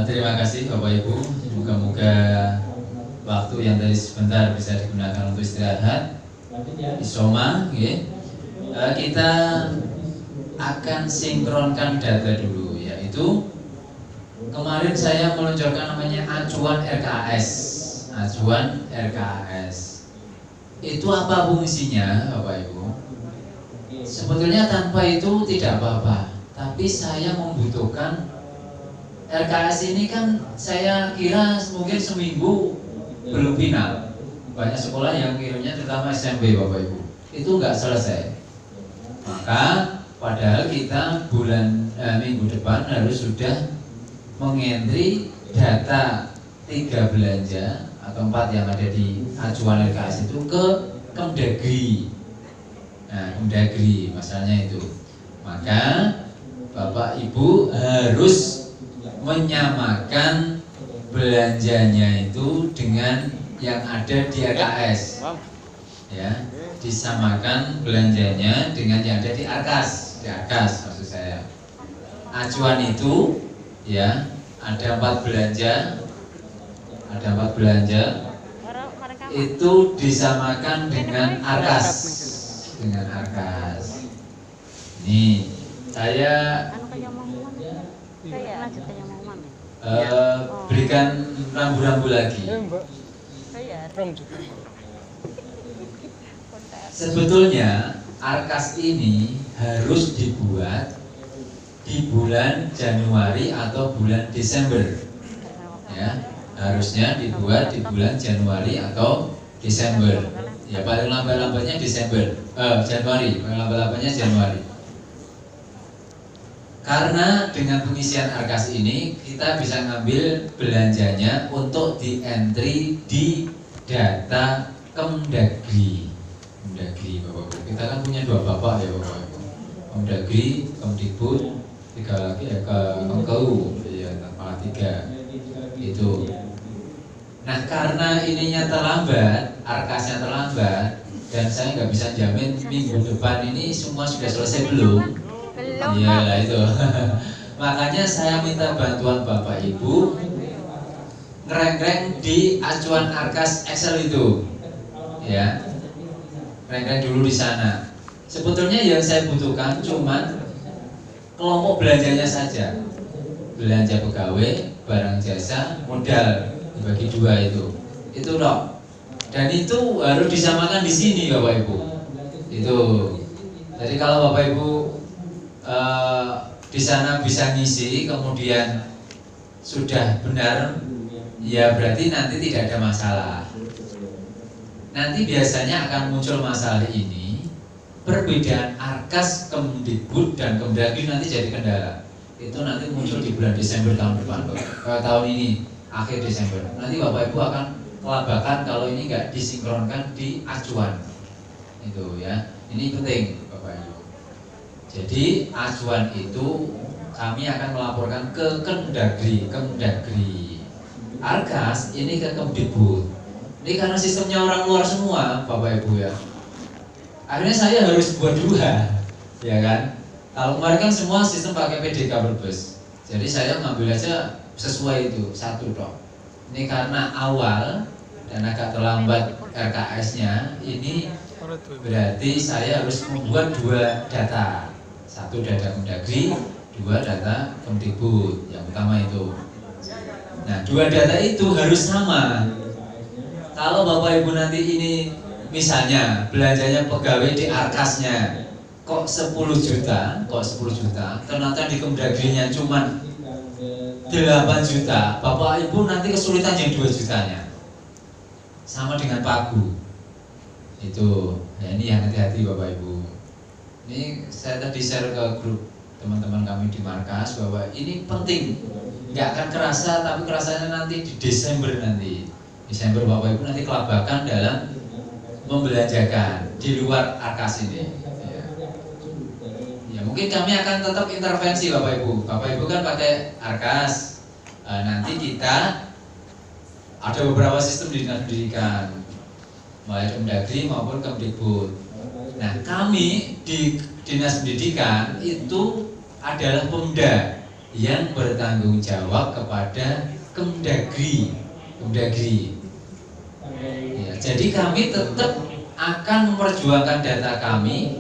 Terima kasih Bapak Ibu. Moga-moga waktu yang tadi sebentar bisa digunakan untuk istirahat. Isoma, okay. Kita akan sinkronkan data dulu, yaitu kemarin saya meluncurkan namanya acuan RKAS. Acuan RKAS itu apa fungsinya, Bapak Ibu? Sebetulnya tanpa itu tidak apa-apa, tapi saya membutuhkan RKAS ini kan saya kira mungkin seminggu belum final. Banyak sekolah yang kirimnya terutama SMP Bapak Ibu itu nggak selesai. Maka padahal kita minggu depan harus sudah mengentri data 3 belanja atau 4 yang ada di acuan RKAS itu ke Kemdagri. Nah, Kemdagri masalahnya itu. Maka Bapak Ibu harus menyamakan belanjanya itu dengan yang ada di RKAS, ya, disamakan belanjanya dengan yang ada di ARKAS, maksud saya. Acuan itu, ya, ada 4 belanja, itu disamakan dengan ARKAS, Nih, saya berikan rambu-rambu lagi. Sebetulnya ARKAS ini harus dibuat di bulan Januari atau bulan Desember, ya, harusnya dibuat di bulan Januari atau Desember, ya, paling lambat-lambatnya Januari, paling lambat-lambatnya Januari. Karena dengan pengisian ARKAS ini kita bisa ngambil belanjanya untuk di entry di data Kemdagri. Bapak-Ibu. Kita kan punya 2 bapak ya Bapak-Ibu. Kemdagri, Kemdikbud, 3 lagi ya ke Kemkeu, ya kepala 3 itu. Nah karena ininya terlambat, ARKASnya terlambat, dan saya nggak bisa jamin minggu depan ini semua sudah selesai belum. Iya lah itu. Makanya saya minta bantuan Bapak Ibu ngereng-reng di acuan ARKAS Excel itu, ya, ngereng-reng dulu di sana. Sebetulnya yang saya butuhkan cuman kelompok belanjanya saja, belanja pegawai, barang jasa, modal dibagi 2 itu loh. Dan itu harus disamakan di sini Bapak Ibu. Itu. Jadi kalau Bapak Ibu di sana bisa ngisi, kemudian sudah benar, ya berarti nanti tidak ada masalah. Nanti biasanya akan muncul masalah ini, perbedaan ARKAS, Kemdikbud dan Kemdagri nanti jadi kendala. Itu nanti muncul di bulan Desember tahun depan, tahun ini akhir Desember. Nanti Bapak Ibu akan kelabakan kalau ini nggak disinkronkan di acuan. Itu ya, ini penting Bapak Ibu. Jadi acuan itu kami akan melaporkan ke Kemdagri. ARKAS ini ke Kemdikbud. Ini karena sistemnya orang luar semua Bapak Ibu ya. Akhirnya saya harus buat 2, ya kan. Kalau kemarin kan semua sistem pakai PDK Brebes. Jadi saya ngambil aja sesuai itu 1 dong. Ini karena awal dan agak terlambat RKAS-nya, ini berarti saya harus membuat 2 data. 1 data Kemdagri, 2 data Kemdikbud, yang utama itu. Nah 2 data itu harus sama. Kalau Bapak Ibu nanti ini misalnya belanjanya pegawai di ARKAS-nya kok 10 juta, ternyata di Kemdagri-nya cuma 8 juta, Bapak Ibu nanti kesulitan yang 2 jutanya. Sama dengan pagu. Itu, ya ini yang hati-hati Bapak Ibu. Ini saya tadi share ke grup teman-teman kami di markas bahwa ini penting. Nggak akan kerasa, tapi kerasanya nanti di Desember nanti. Desember Bapak Ibu nanti kelabakan dalam membelanjakan di luar ARKAS ini. Ya mungkin kami akan tetap intervensi Bapak Ibu. Bapak Ibu kan pakai ARKAS. Nanti kita ada beberapa sistem di dinas pendidikan, mulai Kemdagri maupun Kemdikbud. Nah, kami di Dinas Pendidikan itu adalah Pemda yang bertanggung jawab kepada Kemdagri. Ya, jadi kami tetap akan memperjuangkan data kami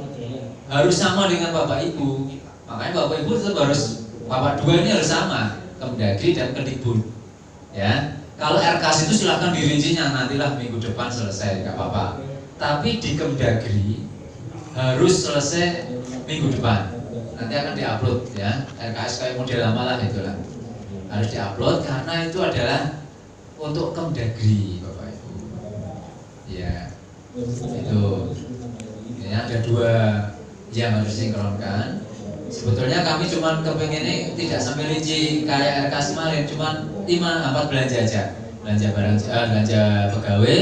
harus sama dengan Bapak Ibu. Makanya Bapak Ibu tetap harus, Bapak dua ini harus sama, Kemdagri dan Kemdikbud. Ya, kalau RKAS itu silahkan dirincinya nantilah minggu depan selesai, nggak apa-apa. Tapi di Kemdagri harus selesai minggu depan. Nanti akan diupload ya. RKS kayak model lama lah itulah. Harus diupload karena itu adalah untuk Kemdagri, Bapak Ibu. Ya, itu. Ya, ada dua yang harus sinkronkan. Sebetulnya kami cuma kepengennya tidak sampai rinci kayak RKS kemarin, cuma 4 belanja aja. Belanja pegawai,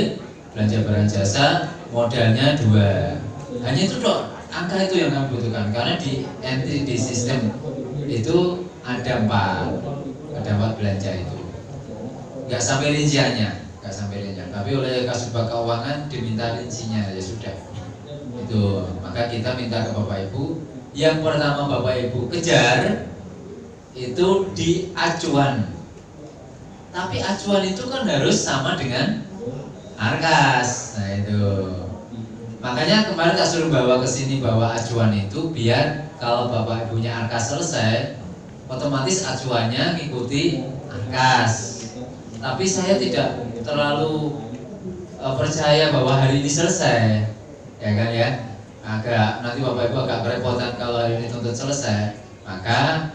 belanja barang jasa, modalnya 2. Hanya itu dok, angka itu yang kami butuhkan karena di sistem itu ada 4 belanja itu. Nggak sampai rinciannya, tapi oleh Kasubag Keuangan diminta rincinya ya sudah. Itu, maka kita minta ke Bapak Ibu, yang pertama Bapak Ibu kejar itu di acuan. Tapi acuan itu kan harus sama dengan RKAS. Nah itu. Makanya kemarin tak suruh bawa ke sini bawa acuan itu biar kalau Bapak Ibunya RKAS selesai, otomatis acuannya ngikuti RKAS. Tapi saya tidak terlalu percaya bahwa hari ini selesai. Ya kan ya, agak nanti Bapak Ibu agak kerepotan kalau hari ini tuntut selesai. Maka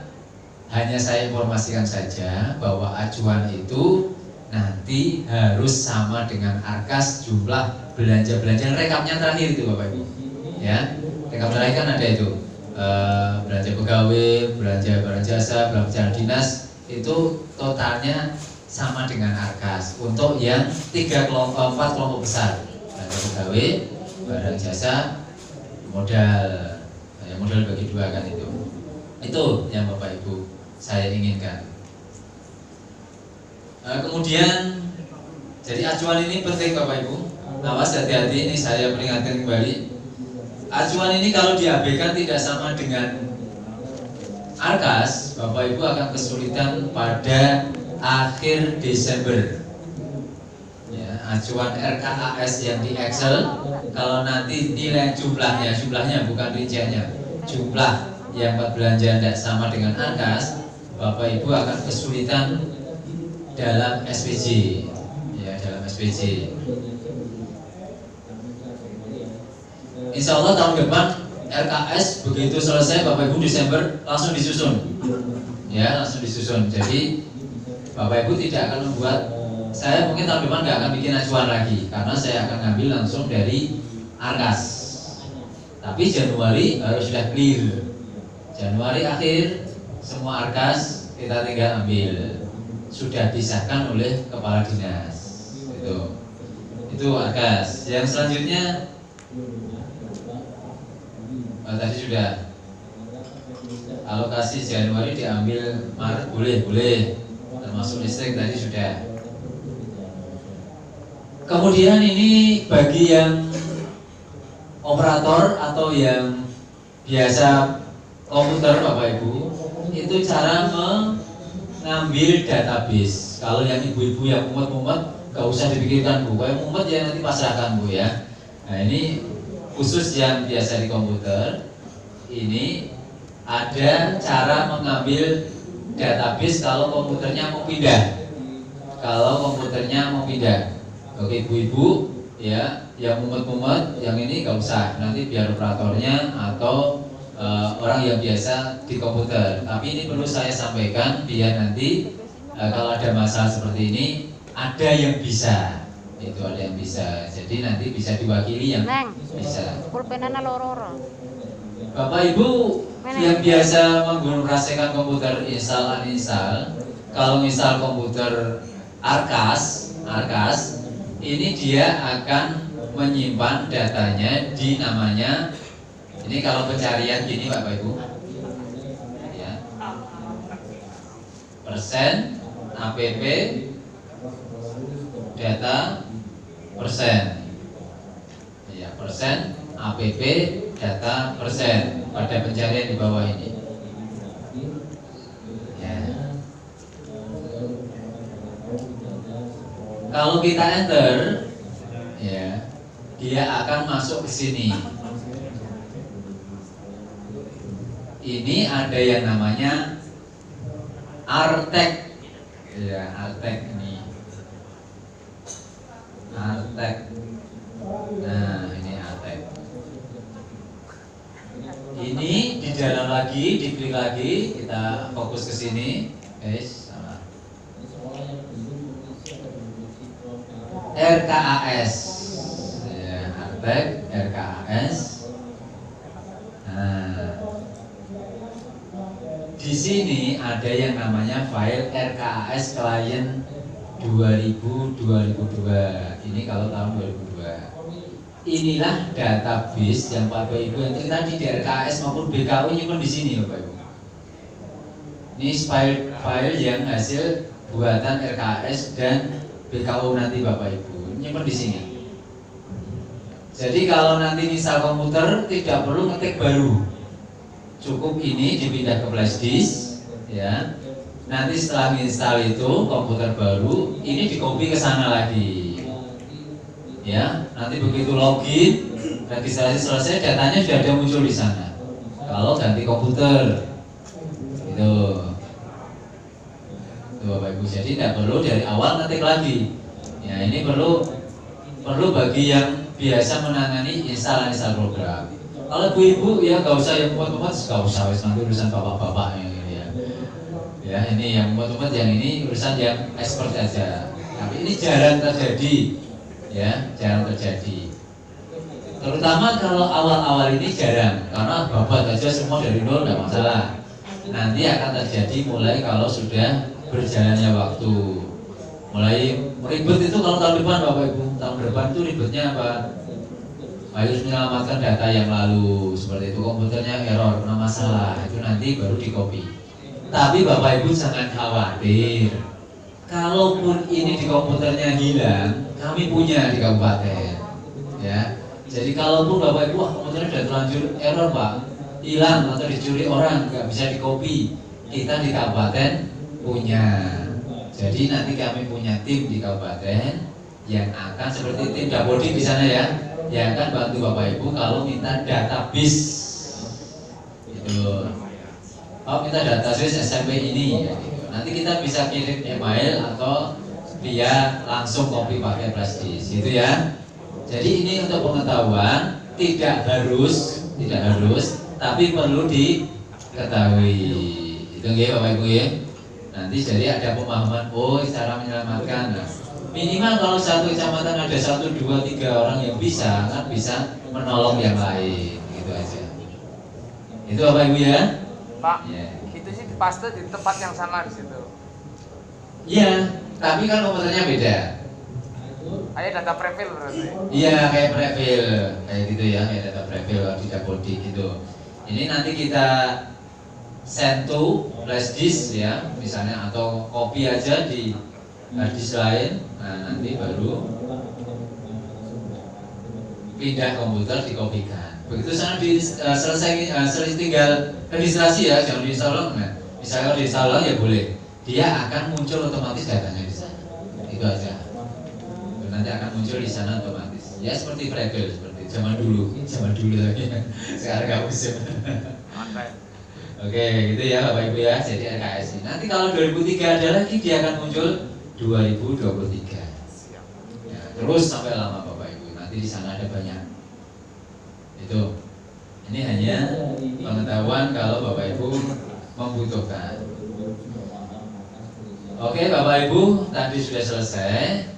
hanya saya informasikan saja bahwa acuan itu nanti harus sama dengan RKAS jumlah belanja rekamnya terakhir itu Bapak Ibu. Ya, rekam terakhir kan ada itu belanja pegawai, belanja barang jasa, belanja dinas itu totalnya sama dengan RKAS untuk yang 4 kelompok besar, belanja pegawai, barang jasa, modal bagi 2 kan itu yang Bapak Ibu saya inginkan. Kemudian jadi acuan ini penting Bapak Ibu, awas hati-hati, ini saya peringatkan kembali. Acuan ini kalau diabaikan tidak sama dengan RKAS, Bapak Ibu akan kesulitan pada akhir Desember. Acuan RKAS yang di Excel, kalau nanti nilai jumlahnya bukan rinciannya, jumlah yang 4 belanja tidak sama dengan RKAS, Bapak Ibu akan kesulitan dalam SPJ, ya dalam SPJ. Insya Allah tahun depan RKAS begitu selesai Bapak Ibu Desember langsung disusun, ya langsung disusun. Jadi Bapak Ibu tidak akan membuat, saya mungkin tahun depan nggak akan bikin acuan lagi karena saya akan ngambil langsung dari RKAS. Tapi Januari harus sudah clear. Januari akhir semua RKAS kita tinggal ambil, sudah disahkan oleh kepala dinas. Itu RKAS. Yang selanjutnya tadi sudah alokasi Januari diambil Maret boleh, termasuk listrik tadi sudah. Kemudian ini bagi yang operator atau yang biasa komputer Bapak Ibu, itu cara mengambil database. Kalau yang ibu-ibu yang mumet-mumet gak usah dipikirkan Bu, kalau mumet ya nanti pasrahkan Bu ya. Nah ini khusus yang biasa di komputer, ini ada cara mengambil database kalau komputernya mau pindah. Oke ibu-ibu ya, yang mumet-mumet, yang ini gak usah, nanti biar operatornya atau orang yang biasa di komputer. Tapi ini perlu saya sampaikan biar nanti kalau ada masalah seperti ini ada yang bisa, jadi nanti bisa diwakili yang bisa. Bapak Ibu yang biasa menggunakan komputer install, kalau misal komputer RKAS ini dia akan menyimpan datanya di namanya, ini kalau pencarian gini Bapak Ibu ya, persen app data persen ya, persen APP data persen pada pencarian di bawah ini. Ya. Kalau kita enter, ya, dia akan masuk ke sini. Ini ada yang namanya Artek, ya, Artek ini, Artek. Nah, ini Artek. Ini di dalam lagi, diklik lagi, kita fokus ke sini, guys. RKAS, ya, Artek, RKAS. Nah, di sini ada yang namanya file RKAS Client 2000-2002. Ini kalau tahun 2002. Inilah database yang Bapak Ibu yang tadi di RKAS maupun BKU nyimpen di sini, Bapak Ibu. Ini file yang hasil buatan RKAS dan BKU nanti Bapak Ibu nyimpen di sini. Jadi kalau nanti misal komputer tidak perlu ngetik baru, cukup ini dipindah ke flash disk, ya. Nanti setelah install itu komputer baru, ini di copy ke sana lagi, ya. Nanti begitu login, registrasi selesai, datanya sudah ada muncul di sana. Kalau ganti komputer, itu Bapak Ibu. Jadi tidak perlu dari awal ngetik lagi. Ya, ini perlu bagi yang biasa menangani install program. Kalau ibu-ibu ya nggak usah yang muat-muat, nggak usah, nanti urusan bapak-bapak yang ini ya. Ya, ini yang muat-muat, yang ini urusan yang expert aja. Tapi ini jarang terjadi, ya, jarang terjadi. Terutama kalau awal-awal ini jarang, karena bapak aja semua dari nol nggak masalah. Nanti akan terjadi mulai kalau sudah berjalannya waktu. Mulai ribet itu kalau tahun depan Bapak Ibu, tahun depan itu ribetnya apa? Harus menyelamatkan data yang lalu, seperti itu komputernya error, kena masalah, itu nanti baru di copy. Tapi Bapak Ibu jangan khawatir, kalaupun ini di komputernya hilang, kami punya di kabupaten, ya. Jadi kalaupun Bapak Ibu, komputernya sudah terlanjur error Pak, hilang atau dicuri orang, nggak bisa di copy, kita di kabupaten punya. Jadi nanti kami punya tim di kabupaten yang akan seperti tim Dapodi di sana ya, yang akan bantu Bapak Ibu kalau minta database. Gitu. Oh, minta database SMP ini ya, gitu. Nanti kita bisa kirim email atau via langsung copy pakai flash disk, gitu ya. Jadi ini untuk pengetahuan, tidak harus, tapi perlu diketahui. Itu nggih Bapak Ibu ya. Nanti jadi ada pemahaman, oh cara menyelamatkan. Nah, minimal kalau satu kecamatan ada 1, 2, 3 orang yang bisa, kan bisa menolong yang lain, gitu aja. Itu Bapak Ibu ya. Pak, ya. Itu sih dipaste di tempat yang sama di situ. Iya, tapi kan komputernya beda. Kayak data prefill berarti. Iya, kayak prefill, kayak gitu ya, kayak data prefill di Dapodi gitu. Ini nanti kita send to flash disk ya, misalnya, atau copy aja di hard disk lain. Nah, nanti baru pindah komputer dikopikan. Begitu sana selesai tinggal registrasi ya, jangan diinstal. Nah, misalnya kalau diinstal ya boleh, dia akan muncul otomatis datanya di sana. Itu aja. Nanti akan muncul di sana otomatis. Ya seperti prefill, seperti zaman dulu lagi. Sekarang nggak musim. Oke, gitu ya Bapak Ibu ya. Jadi RKAS ini. Nanti kalau 2003 ada lagi, dia akan muncul 2023. Ya, terus sampai lama Bapak Ibu. Nanti di sana ada banyak. Itu. Ini hanya pengetahuan kalau Bapak Ibu membutuhkan. Oke Bapak Ibu, tadi sudah selesai.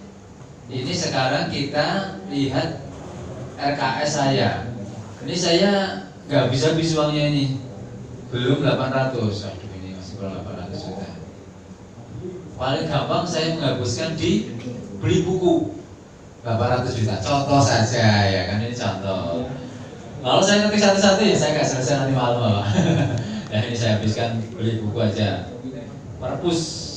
Ini sekarang kita lihat RKAS saya. Ini saya nggak bisa visualnya ini. Belum 800, aduh ini masih kurang 800 juta. Paling gampang saya menghapuskan di beli buku 800 juta, contoh saja ya kan, ini contoh. Kalau saya ngetik satu-satu ya saya nggak selesai nanti malam. Ya ini saya habiskan beli buku aja. Perpus.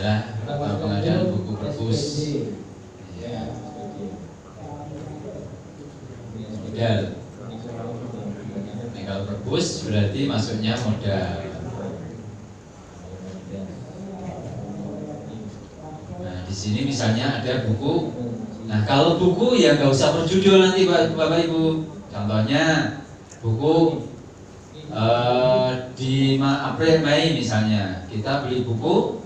Nah, Ya. Modal. Nah, kalau perpus berarti masuknya modal. Nah, di sini misalnya ada buku. Nah, kalau buku ya nggak usah berjudul nanti Bapak Ibu. Contohnya buku di April Mei misalnya kita beli buku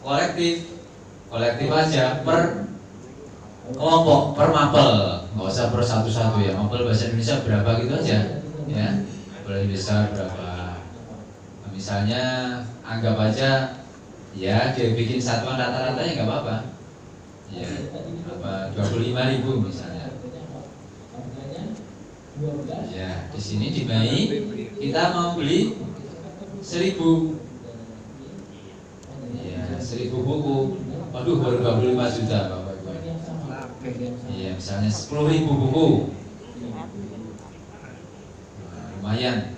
kolektif aja per kelompok, per mapel, nggak usah per satu-satu ya. Mapel bahasa Indonesia berapa gitu aja ya, boleh besar berapa. Misalnya anggap aja ya dia bikin satuan rata-ratanya nggak apa-apa ya, apa 25.000 misalnya. Ya, di sini di Mei kita mau beli 1.000. Ya, 1.000 buku. Waduh, baru 25 juta Bapak Ibu. Iya, misalnya 10.000 buku. Nah, lumayan.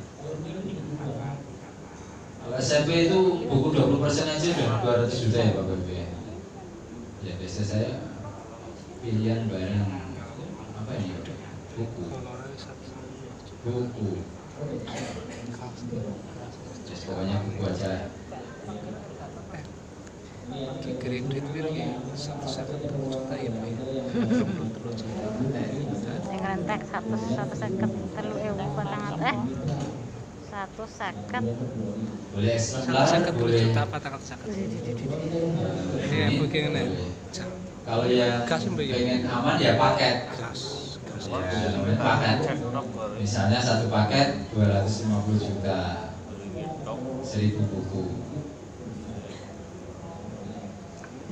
Kalau SMP itu buku 20% aja udah 200 juta ya Bapak Ibu ya. Ya, biasa saya pilihan barang apa ini? Buku. Jadi pokoknya buku aja. Kredit biru satu juta ya Pak. Yang rentek 150 patang 150. Boleh eksemplar, boleh. Juta patang 150. Ya begini. Kalau yang pengen aman ya paket. Ya, namanya paket. Misalnya satu paket 250 juta, 1.000 buku.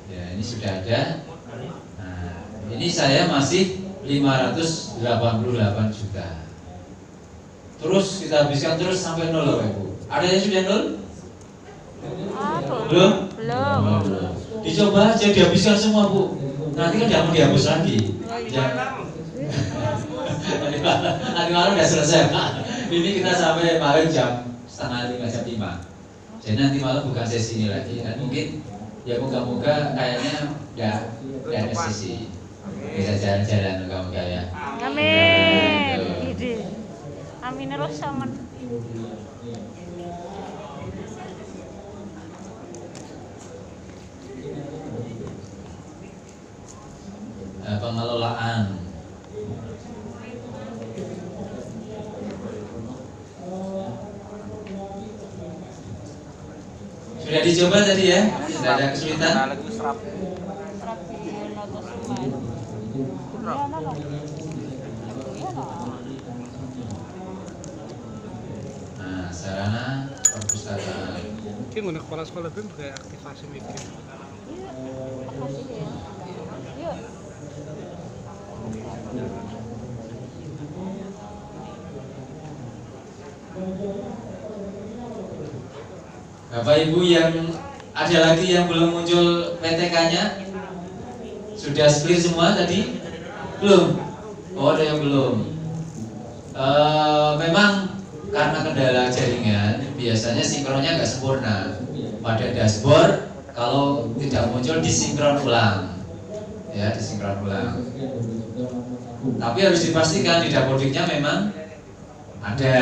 Ya, ini sudah ada. Nah, ini saya masih 588 juta. Terus kita habiskan terus sampai 0 Bapak Ibu. Ada yang sudah 0? Belum? Belum. Dicoba aja dihabiskan semua Bu. Nanti kan tidak mau dihapus lagi. Nanti malam udah selesai Pak. Ini kita sampai paling jam 4:30 jam 5. Jadi nanti malam bukan sesi ini lagi. Dan mungkin ya moga-moga kayaknya udah ada sesi. Bisa jalan-jalan moga-moga ya. Amin. Ide. Amin terus sama. Pengelolaan. Sudah dicoba tadi ya? Tidak ada kesulitan? Nah, sarana perpustakaan. Ini guna sekolah-sekolah itu kayak aktivasi mikir. Bapak Ibu yang ada lagi yang belum muncul PTK-nya, sudah clear semua tadi? Belum? Oh, ada yang belum. Memang karena kendala jaringan, biasanya sinkronnya nggak sempurna. Pada dashboard, kalau tidak muncul disinkron ulang, ya disinkron ulang. Tapi harus dipastikan di dashboardnya memang ada.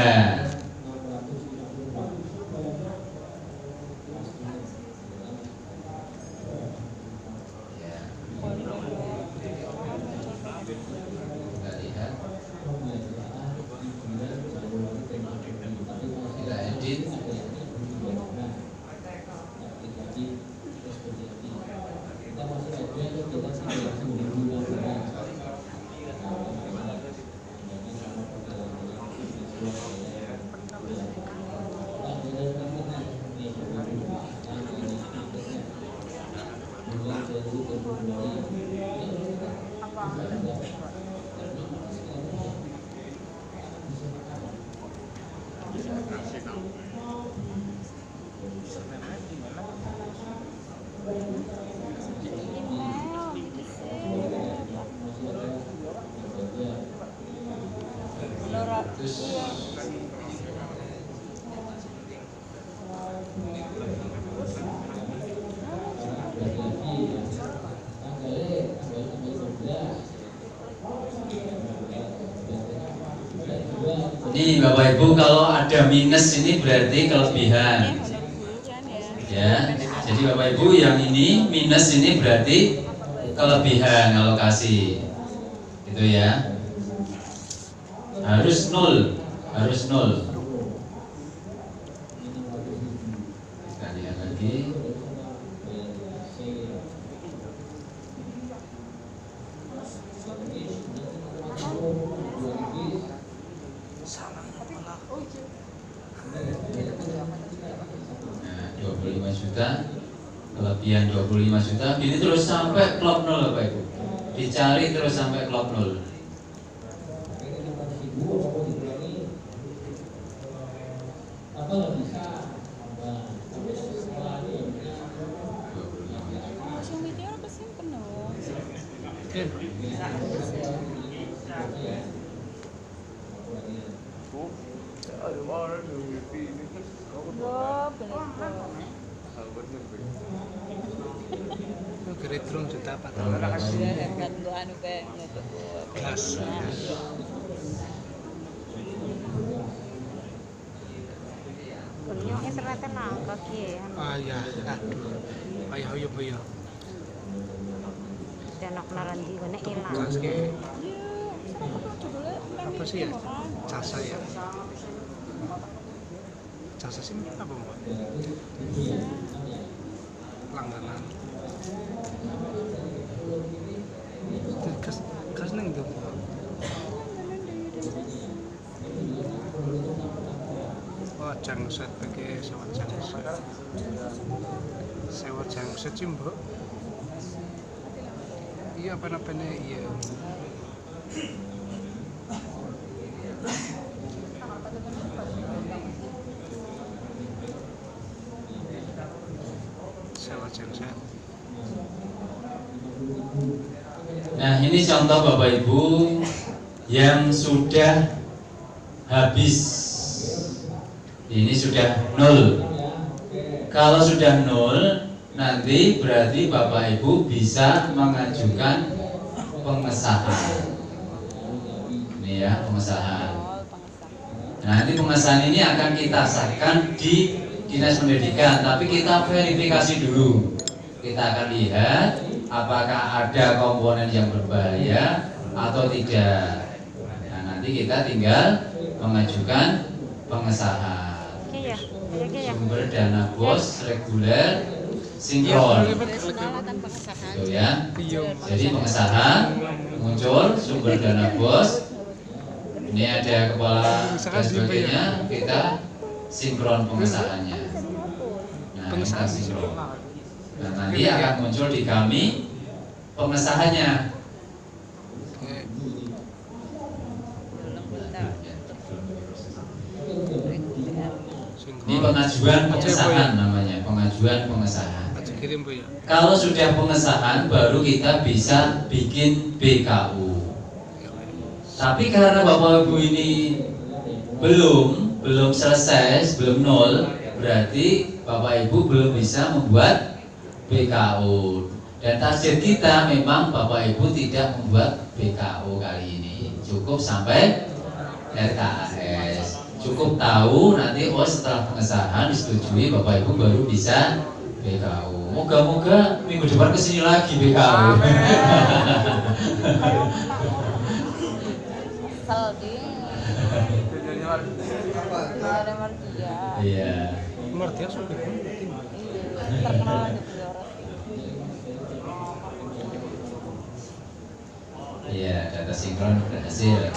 Nih Bapak Ibu, kalau ada minus ini berarti kelebihan. Ya, jadi Bapak Ibu yang ini minus ini berarti kelebihan alokasi. Gitu ya. Harus nol, harus nol. Kita lihat lagi. Nah, 25 juta, kelebihan 25 juta, ini terus sampai klop nol Bapak Ibu. Dicari terus sampai klop nol. Gerit 3 juta 400. Gas. Punya internetnya nangka ki. Ah ya, aduh. Ayo yo. Janok naranji gone ilang. Gas ke. Apa sih ya? Casa ya. Casa sih apa Mbak? Langganan. Gas neng dong. Oh, jangset pakai sewa jangset. Sewa jangset sih Mbak. Iya apa-apanya iya. Sewa jangset. Nah, ini contoh Bapak Ibu yang sudah habis. Ini sudah nol. Kalau sudah nol, nanti berarti Bapak Ibu bisa mengajukan pengesahan. Ini ya, pengesahan. Nah, nanti pengesahan ini akan kita sahkan di Dinas Pendidikan, tapi kita verifikasi dulu. Kita akan lihat apakah ada komponen yang berbahaya atau tidak. Nah, nanti kita tinggal mengajukan pengesahan. Iya, Sumber dana BOS reguler sinkron. Itu ya. Jadi pengesahan muncul sumber dana BOS. Ini ada kepala dan sebagainya, kita sinkron pengesahannya. Nah, kita sinkron. Nah, nanti akan muncul di kami pengesahannya. Ini pengajuan pengesahan namanya, pengajuan pengesahan. Kalau sudah pengesahan baru kita bisa bikin BKU. Tapi karena Bapak Ibu ini belum selesai, belum nol, berarti Bapak Ibu belum bisa membuat BKU. Dan target kita memang Bapak Ibu tidak membuat BKU kali ini, cukup sampai RKAS. Cukup tahu nanti setelah pengesahan disetujui Bapak Ibu baru bisa BKU. Moga-moga minggu depan kesini lagi BKU. Iya. Martia sudah. Iya, data sinkron berhasil.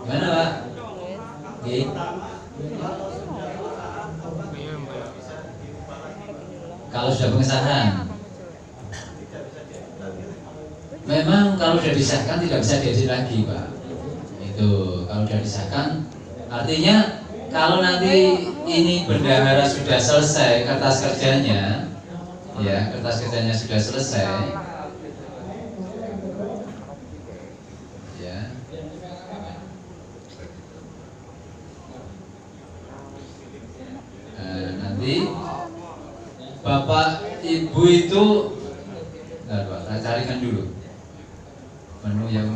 Gimana Pak? Oke. Kalau sudah pengesahan, memang kalau sudah disahkan tidak bisa diedit lagi Pak. Itu kalau sudah disahkan, artinya kalau nanti ini bendahara sudah selesai kertas kerjanya, ya kertas kerjanya sudah selesai, ya. Nanti Bapak Ibu itu, Pak, saya carikan dulu menu yang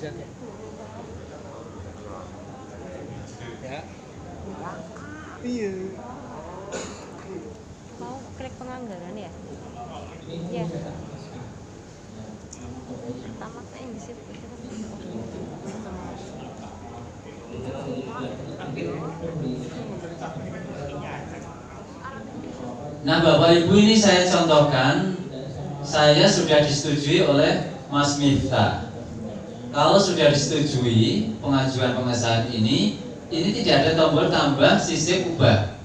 Ya. Iya. Mau klik penganggaran ya? Iya. Pertama tuh yang di situ kita Nah Bapak Ibu, ini saya contohkan, saya sudah disetujui oleh Mas Miftah. Kalau sudah disetujui pengajuan pengesahan ini tidak ada tombol tambah sisip ubah.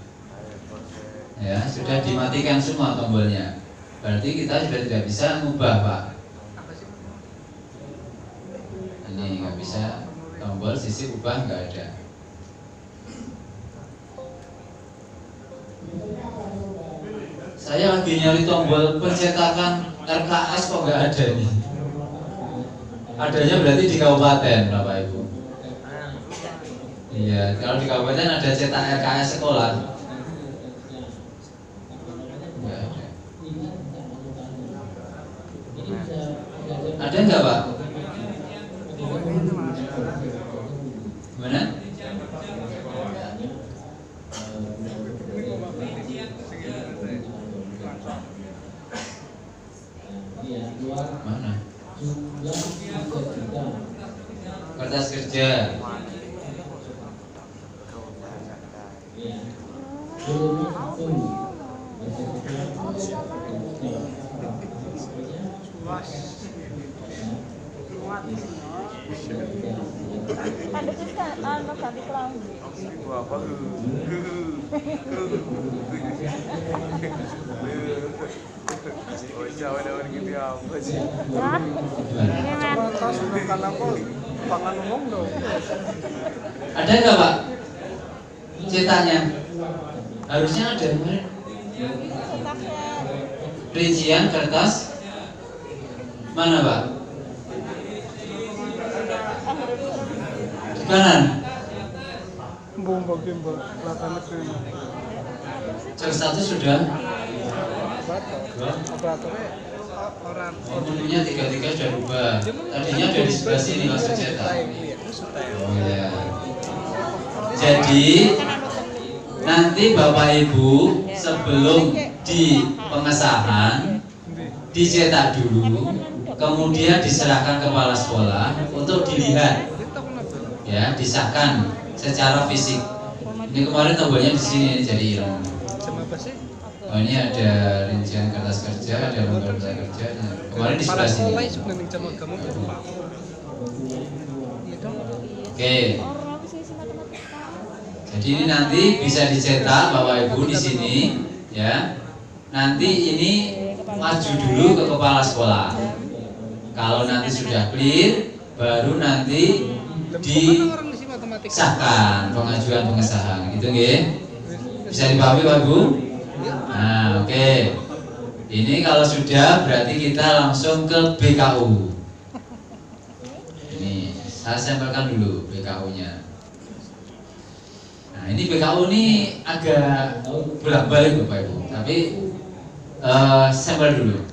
Ya, sudah dimatikan semua tombolnya. Berarti kita sudah tidak bisa mengubah, Pak. Ini nggak bisa, tombol sisip ubah nggak ada. Saya lagi nyari tombol pencetakan RKS kok nggak ada nih. Adanya berarti di kabupaten, Bapak Ibu. Iya, kalau di kabupaten ada cetak RKS sekolah. Nggak ada. Ada nggak, Pak? Gimana? Mana? Kertas kerja. ada juga ganti kelambi. Ada nggak, Pak? Cetaknya? Harusnya ada. Rincian kertas mana, Pak? Di kanan. Cek status sudah. Menunya 33 sudah berubah. Tadinya ada di sebelah sini langsung cetak. Oh ya. Jadi nanti Bapak Ibu sebelum di pengesahan dicetak dulu, kemudian diserahkan kepala sekolah untuk dilihat, ya, disahkan secara fisik. Ini kemarin tombolnya di sini jadi hilang. Oh, ini ada rincian kertas kerja, ada lembar kertas kerja. Kemarin di sebelah sini. Oke. Jadi ini nanti bisa dicetak Bapak Ibu di sini, ya. Nanti ini maju dulu ke kepala sekolah. Kalau nanti sudah clear, baru nanti disahkan pengajuan pengesahan, gitu nggih. Bisa dipahami Pak Bu? Nah, oke. Ini kalau sudah berarti kita langsung ke BKU. Ini saya sampaikan dulu BKU-nya. Nah, ini BKU ini agak bolak-balik Bapak Ibu, tapi sampel dulu.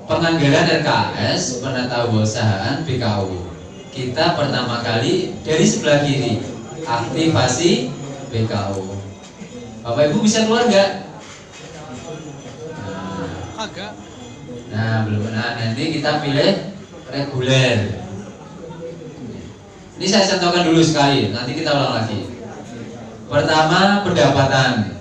Penganggaran RKS penatausahaan BKU. Kita pertama kali dari sebelah kiri aktivasi BKU. Bapak Ibu bisa keluar nggak? Agak. Nah, belum. Nah, nanti kita pilih reguler. Ini saya contohkan dulu sekali, nanti kita ulang lagi. Pertama, pendapatan.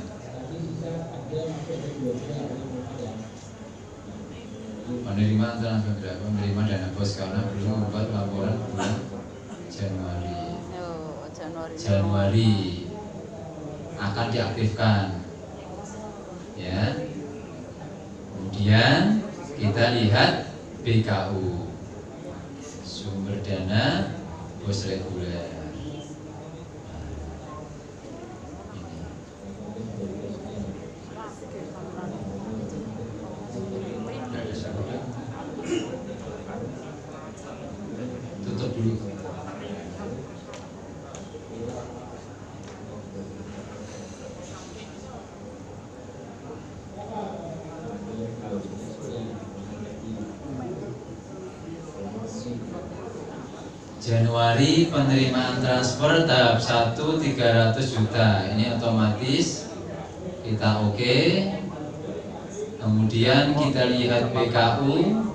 Penerima tenaga kerja, penerima dana bos karena belum membuat laporan bulan Januari akan diaktifkan, ya. Kemudian kita lihat BKU, sumber dana bos reguler. Tutup dulu. Januari penerimaan transfer tahap 1 300 juta. Ini otomatis kita oke. Kemudian kita lihat BKU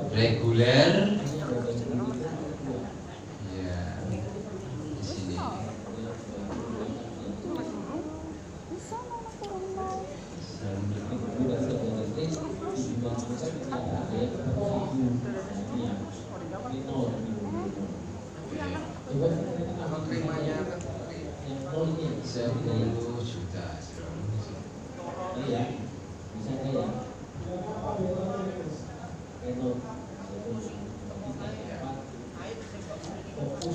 reguler. Ya, di sini. Terima 10 juta.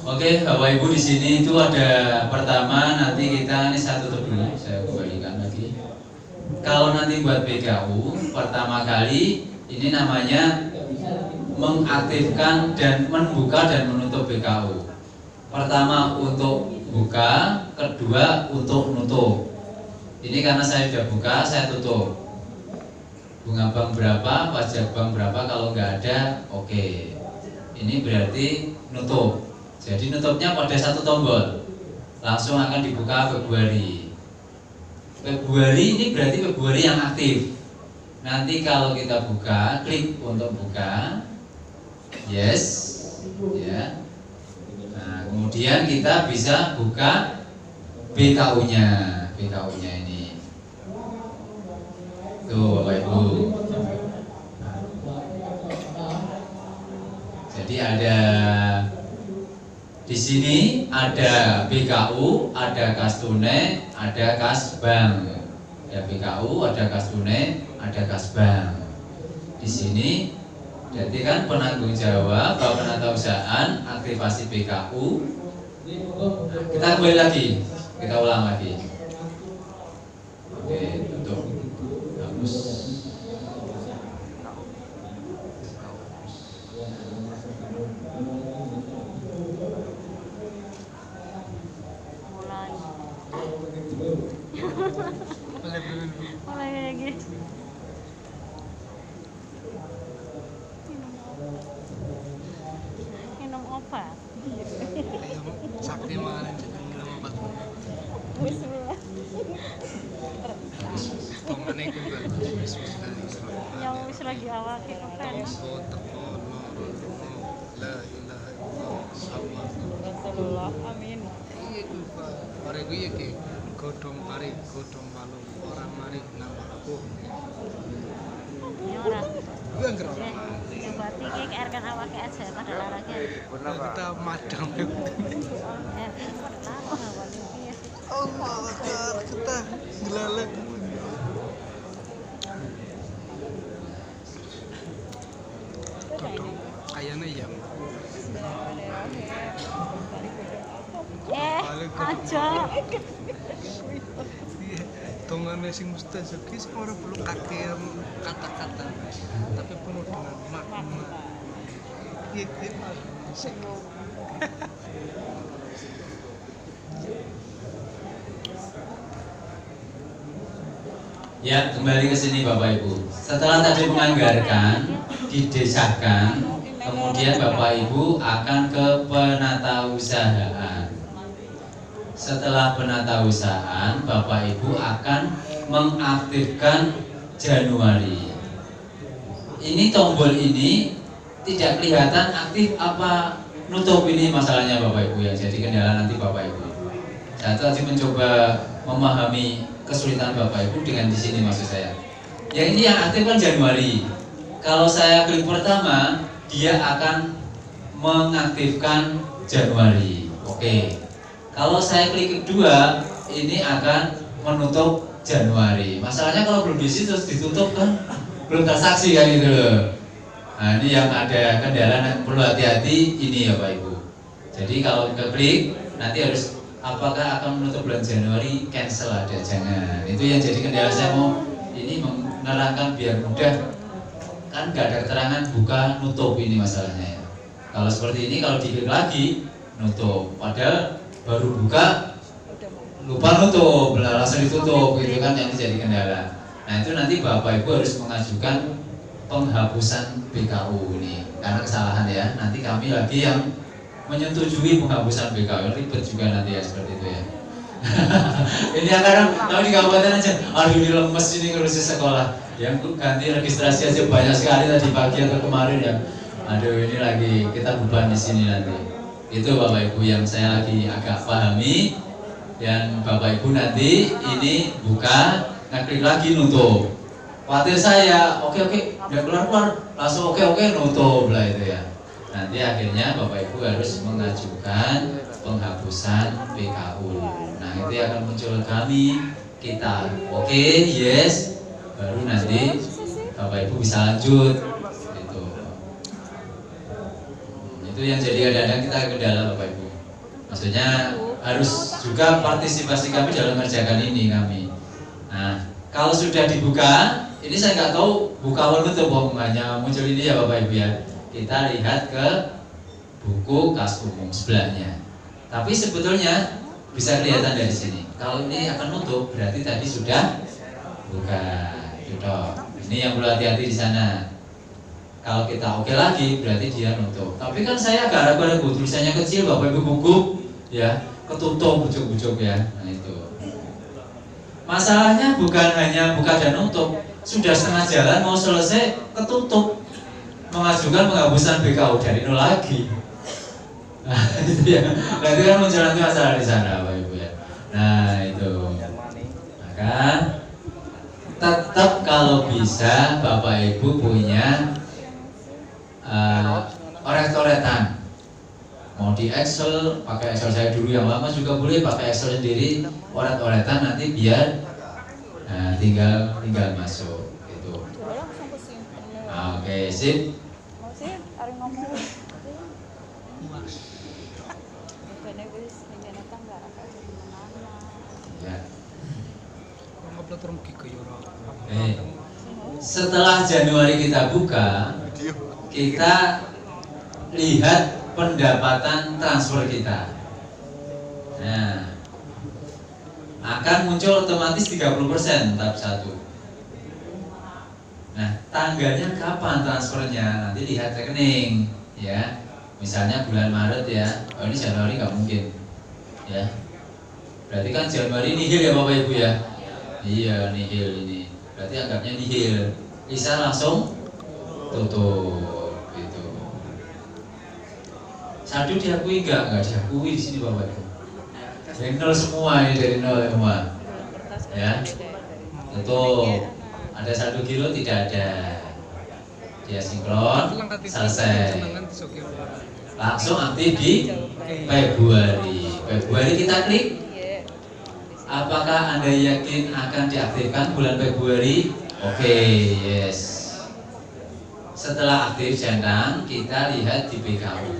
Oke, Bapak Ibu di sini itu ada pertama, nanti kita ini saya tutup dulu, saya kembalikan lagi. Kalau nanti buat BKU pertama kali ini namanya mengaktifkan dan membuka dan menutup BKU. Pertama untuk buka, kedua untuk nutup. Ini karena saya sudah buka, saya tutup. Bunga bank berapa, pajak bank berapa, kalau nggak ada, oke. Ini berarti nutup. Jadi nutupnya pada satu tombol. Langsung akan dibuka Februari. Februari ini berarti Februari yang aktif. Nanti kalau kita buka, klik untuk buka. Yes. Ya. Nah, kemudian kita bisa buka BKU-nya. BKU-nya ini. Tuh Bapak Ibu. Jadi ada di sini ada BKU, ada kas tunai, ada kas bank. Ada BKU, ada kas tunai, ada kas bank. Di sini jadi kan penanggung jawab penata usahaan aktivasi BKU. Kita kembali lagi, kita ulang lagi. Oke, tutup. Bagus. Mulai lagi. Minum obat. sakti malah minum obat. Bismillah. Tongane iku kan. Yang wis lagi awal kita kan. La ilaha illallah. Rasulullah. Amin. Iya ku Pak. Bare ku iki godhong pari, godhong palu, orang mari nambah aku. Ini orang. Gue enggak Ya, coba tinggi airkan awake aja pada larangnya. Benar Pak. kita madam. Allah Akbar, kita gelalek. Godhong kayane ya. Aja. Tongane sing mustajab ki sing ora perlu kakek kata-kata, tapi penuh dengan makna. Iya, sik. Ya, kembali ke sini Bapak Ibu. Setelah tadi menganggarkan, didesakan, kemudian Bapak Ibu akan ke penatausahaan. Setelah penatausahaan, Bapak Ibu akan mengaktifkan Januari. Ini tombol ini tidak kelihatan aktif apa nutup, ini masalahnya Bapak Ibu ya. Jadi kendala nanti Bapak Ibu. Saya tadi mencoba memahami kesulitan Bapak Ibu dengan di sini maksud saya. Yang ini yang aktif kan Januari. Kalau saya klik pertama, dia akan mengaktifkan Januari. Oke. Kalau saya klik kedua, ini akan menutup Januari. Masalahnya kalau belum diisi terus ditutup kan belum transaksi kan gitu loh. Nah ini yang ada kendala, perlu hati-hati ini ya Pak Ibu. Jadi kalau kita klik nanti harus apakah akan menutup bulan Januari, cancel ada, jangan. Itu yang jadi kendala saya mau ini menerangkan biar mudah. Kan nggak ada keterangan buka nutup ini masalahnya ya. Kalau seperti ini kalau diklik lagi nutup, padahal baru buka lupa nutup, langsung ditutup gitu kan yang jadi kendala. Nah itu nanti Bapak Ibu harus mengajukan penghapusan BKU ini karena kesalahan ya. Nanti kami lagi yang menyetujui penghapusan BKU, ribet juga nanti ya seperti itu ya. Ini sekarang kalau di kabupaten aja, aduh ini lemes ini ngurusin sekolah. Yang ganti registrasi aja banyak sekali tadi pagi atau kemarin ya. Aduh ini lagi kita beban di sini nanti. Itu Bapak Ibu yang saya lagi agak pahami. Dan Bapak Ibu nanti ini buka, ngeklik lagi nutup. Khawatir saya, oke, udah keluar, langsung oke, nutup lah itu ya. Nanti akhirnya Bapak Ibu harus mengajukan penghapusan BKU. Nah itu yang akan muncul kami, kita oke, yes, baru nanti Bapak Ibu bisa lanjut. Itu yang jadi kadang-kadang kita kendala Bapak Ibu. Maksudnya harus juga partisipasi kami dalam mengerjakan ini kami. Nah, kalau sudah dibuka, ini saya nggak tahu buka menutup hanya muncul ini ya Bapak Ibu ya. Kita lihat ke buku kas umum sebelahnya. Tapi sebetulnya bisa kelihatan dari sini. Kalau ini akan nutup, berarti tadi sudah buka. Gitu. Ini yang perlu hati-hati di sana. Kalau kita oke lagi, berarti dia nutup. Tapi kan saya agak ragu-ragu, tulisannya kecil, Bapak Ibu gugup, ya, ketutup bujuk-bujuk ya. Nah itu. Masalahnya bukan hanya buka dan nutup, sudah setengah jalan mau selesai ketutup, mengajukan penghapusan BKU dari nol lagi. Nah itu ya. Nah itu kan muncul nanti masalah di sana, Bapak Ibu ya. Nah itu. Maka tetap kalau bisa Bapak Ibu punya oret-oretan, mau di Excel, pakai Excel saya dulu yang lama juga boleh, pakai Excel sendiri, oret-oretan nanti biar tinggal masuk gitu. Oke, sip. Ya. Setelah Januari kita buka, kita lihat pendapatan transfer kita. Nah, akan muncul otomatis 30% tahap 1. Nah, tanggalnya kapan transfernya? Nanti lihat rekening, ya. Misalnya bulan Maret ya. Oh ini Januari nggak mungkin, ya. Berarti kan Januari nihil ya Bapak Ibu ya. Iya nihil ini. Berarti anggapnya nihil. Bisa langsung tutup. Saldo diakui nggak diakui di sini Bapak Ibu. Dari nol semua ini, dari nol semua. Ya, tutup. Ada saldo kilo tidak ada. Dia sinkron, selesai. Langsung aktif di Februari. Februari kita klik. Apakah Anda yakin akan diaktifkan bulan Februari? Oke, yes. Setelah aktif centang, kita lihat di BKU.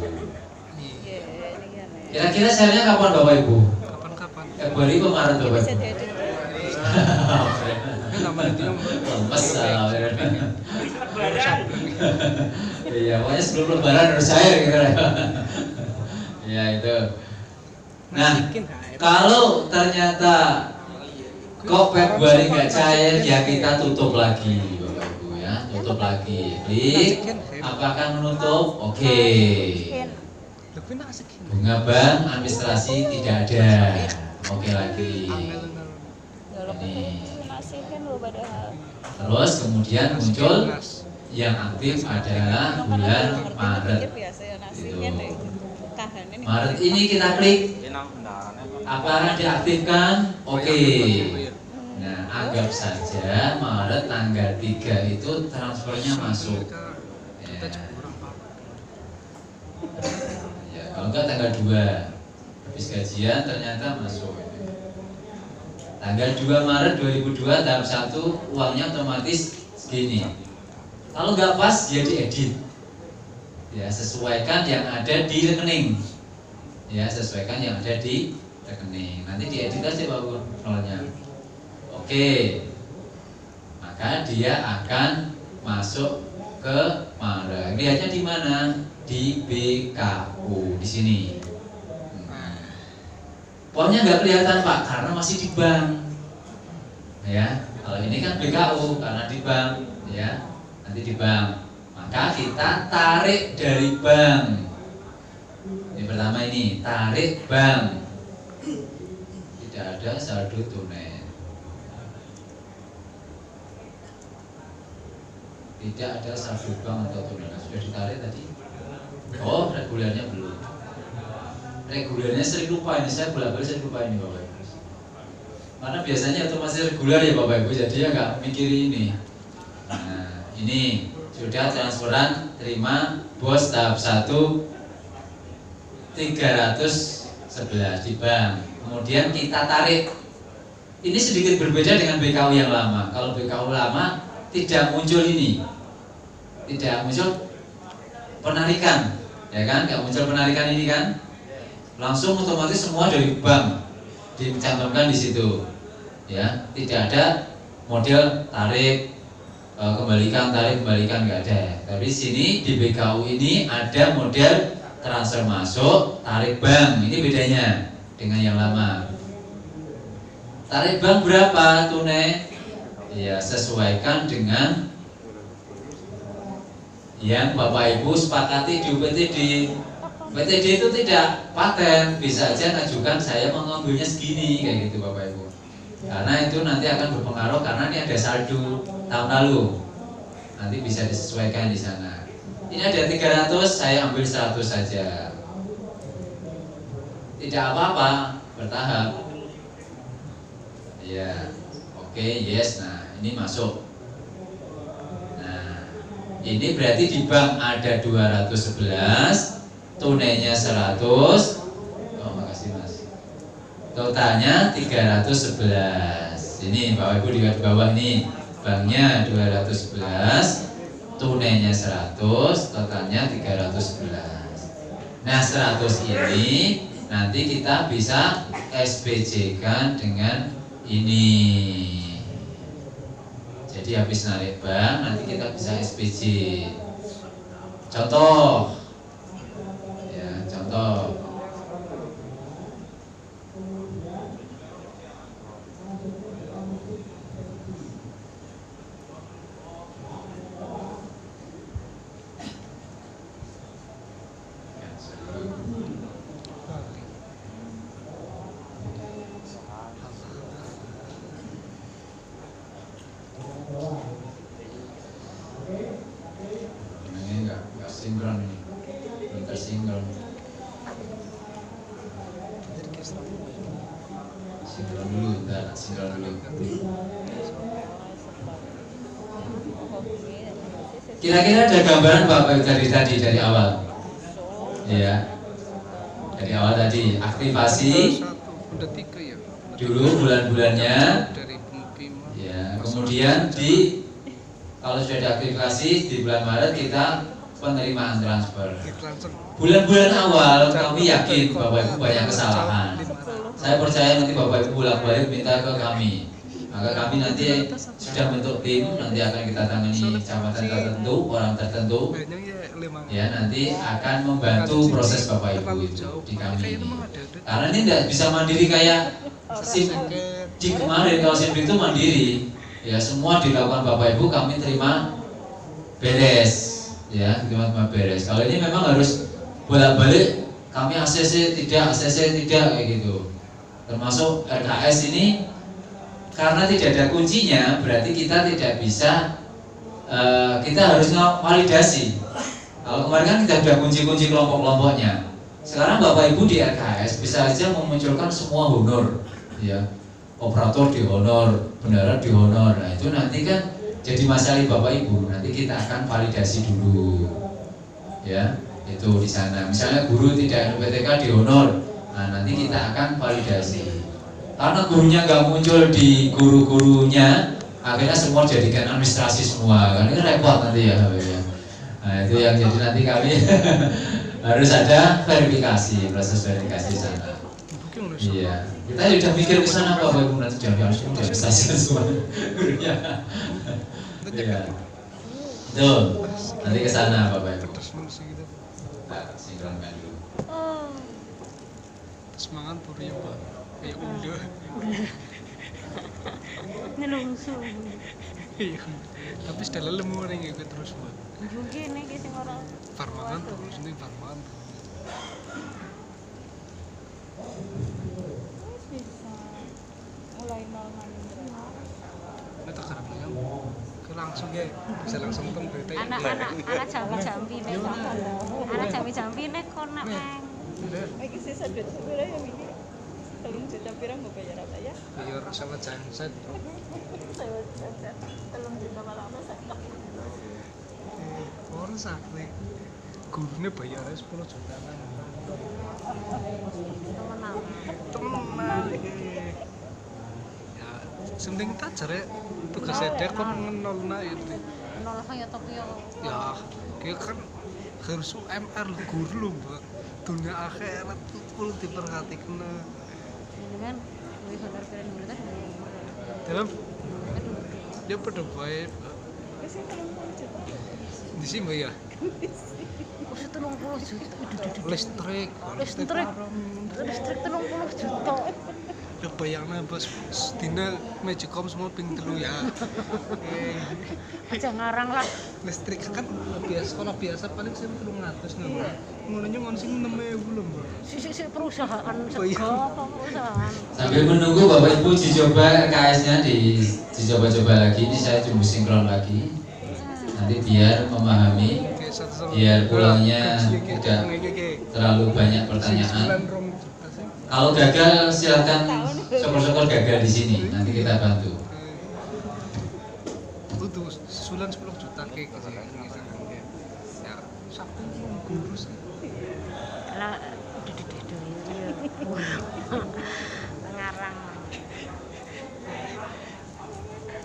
Kira-kira share-nya kapan Bapak Ibu? Kapan-kapan? Februari atau Maret Bapak Ibu? Lemes lah. Iya, pokoknya sebelum lebaran harus cair gitu lah. Ya itu. Nah, kalau ternyata kok Februari nggak cair, ya kita tutup lagi Bapak Ibu ya, tutup lagi. Klik, apakah menutup? Oke. Bunga bank administrasi tidak ada. Oke lagi. Ini. Terus kemudian muncul yang aktif adalah bulan Maret. Gitu. Maret ini kita klik. Apakah diaktifkan? Oke. Nah, anggap saja Maret tanggal 3 itu transfernya masuk. Ya, kalau enggak tanggal 2 habis gajian ternyata masuk. Tanggal 2 Maret 2002 tahap 1 uangnya otomatis segini. Kalau nggak pas dia diedit. Ya, sesuaikan yang ada di rekening. Ya, sesuaikan yang ada di rekening. Nanti diedit aja Pak Bu nolnya. Oke. Maka dia akan masuk ke Maret. Lihatnya di mana? Di BKU di sini. Pokoknya nggak kelihatan Pak karena masih di bank. Ya, kalau ini kan BKU karena di bank. Ya, nanti di bank. Maka kita tarik dari bank. Ini pertama ini, tarik bank. Tidak ada saldo tunai. Tidak ada saldo bank atau tunai. Sudah ditarik tadi? Oh, regulernya belum. Regulernya sering lupa ini, saya bolak-balik sering lupa ini Bapak Ibu. Karena biasanya itu masih reguler ya Bapak Ibu, jadi ya nggak mikir ini. Nah, ini sudah transferan terima bos tahap 1 311 di bank. Kemudian kita tarik. Ini sedikit berbeda dengan BKU yang lama. Kalau BKU lama tidak muncul ini, tidak muncul penarikan, ya kan? Nggak muncul penarikan ini kan? Langsung otomatis semua dari bank dicantumkan di situ, ya. Tidak ada model tarik kembalikan, tarik kembalikan, nggak ada. Tapi sini di BKU ini ada model transfer masuk, tarik bank. Ini bedanya dengan yang lama. Tarik bank berapa tunai? Ya, sesuaikan dengan yang Bapak Ibu sepakati di UPTD. UPTD itu tidak paten, bisa aja ngajukan saya mengambilnya segini kayak gitu Bapak Ibu. Karena itu nanti akan berpengaruh karena ini ada saldo tahun lalu. Nanti bisa disesuaikan di sana. Ini ada 300, saya ambil 100 saja. Tidak apa-apa, bertahap. Ya, oke, yes. Nah, ini masuk. Nah, ini berarti di bank ada 211, tunainya 100. Oh, makasih Mas. Totalnya 311. Ini Bapak Ibu lihat di bawah nih. Banknya 211, tunainya 100, totalnya 311. Nah, 100 ini nanti kita bisa SPJ-kan dengan ini. Jadi habis narik bank nanti kita bisa SPJ. Contoh, ya contoh. Sinkron ini, minta sinkron. Sinkron dulu, bentar, sinkron dulu. Kira-kira ada gambaran Bapak tadi dari awal, ya, dari awal tadi aktivasi dulu bulan-bulannya, ya, kemudian kalau sudah diaktifasi di bulan Maret kita penerimaan transfer. Bulan-bulan awal kami yakin Bapak Ibu banyak kesalahan. Saya percaya nanti Bapak Ibu bolak-balik minta ke kami. Maka kami nanti sudah bentuk tim, nanti akan kita tangani kecamatan tertentu, orang tertentu. Ya, nanti akan membantu proses Bapak Ibu itu di kami. Karena ini tidak bisa mandiri kayak SIM di kemarin. Kalau SIM itu mandiri, ya semua dilakukan Bapak Ibu, kami terima beres. Ya, cuma beres. Kalau ini memang harus bolak-balik, kami ACC tidak kayak gitu. Termasuk RKS ini karena tidak ada kuncinya, berarti kita tidak bisa, kita harus validasi. Kalau kemarin kan kita sudah kunci kelompok-kelompoknya. Sekarang Bapak Ibu di RKS bisa aja memunculkan semua honor, ya. Operator di honor, bendahara di honor. Nah, itu nanti kan jadi masalah Bapak Ibu, nanti kita akan validasi dulu, ya, itu di sana. Misalnya guru tidak NPTK di honor, nah nanti kita akan validasi. Karena gurunya nggak muncul di guru-gurunya, akhirnya semua jadikan administrasi semua, kan ini repot nanti ya. Nah itu yang jadi nanti kami harus ada verifikasi, proses verifikasi di sana. Iya, kita sudah mikir ke sana Bapak Ibu, nanti jangan harus administrasi semua gurunya. Ya. Tuh, nanti ke sana Bapak Ibu. Nah, sinkronkan dulu. Semangat puri ya Pak. Kayak udah. Nelungsu. Iya. Tapi setelah lemu ning iku terus buat. Juga nih guys yang orang Farmangan terus ning farmangan. terus bisa mulai nol nanti. Itu karena yang langsung ya bisa langsung ketemu berita. Anak jambi nih kok. Anak jambi nih kok nak neng. Iki sisa duit sepira ya Miki? 3 juta pirang gue bayar apa ya? Bayar sama genset. Saya jajan 3 juta malah apa saya? Orang sakit. Gurune bayarnya 10 juta kan. Temenan. Ya, penting tak jare tugas edek kon ngenolna itu. Nol ya tapi ya. Ya, dia kan harus UMR lu guru lu, Mbak. Dunia akhirat itu perlu diperhatikan. Ini kan lebih benar keren dulu kan. Dalam dia pada baik Wis 30 juta. di sini Mbak ya. Usah 30 juta. Listrik 30 juta. ya bayangnya bos sedina Magicom semua ping telu ya. Aja ngarang lah. Listrik kan sekolah biasa paling saya 300 nih Mbak. Ngononya ngon sing 6.000 lho Mbak. Si perusahaan Oh, iya. sego apa perusahaan. Sambil menunggu Bapak Ibu dicoba KS-nya dicoba-coba lagi. Ini saya coba sinkron lagi. Nanti biar memahami, Kayak satu-satu. biar pulangnya Kayak tidak kayak terlalu banyak pertanyaan. Kalau gagal silakan syukur-syukur gagal di sini. Nanti kita bantu. Itu susulan 10 juta kayak gitu. Ya, sapu guru sih. Lah ngarang.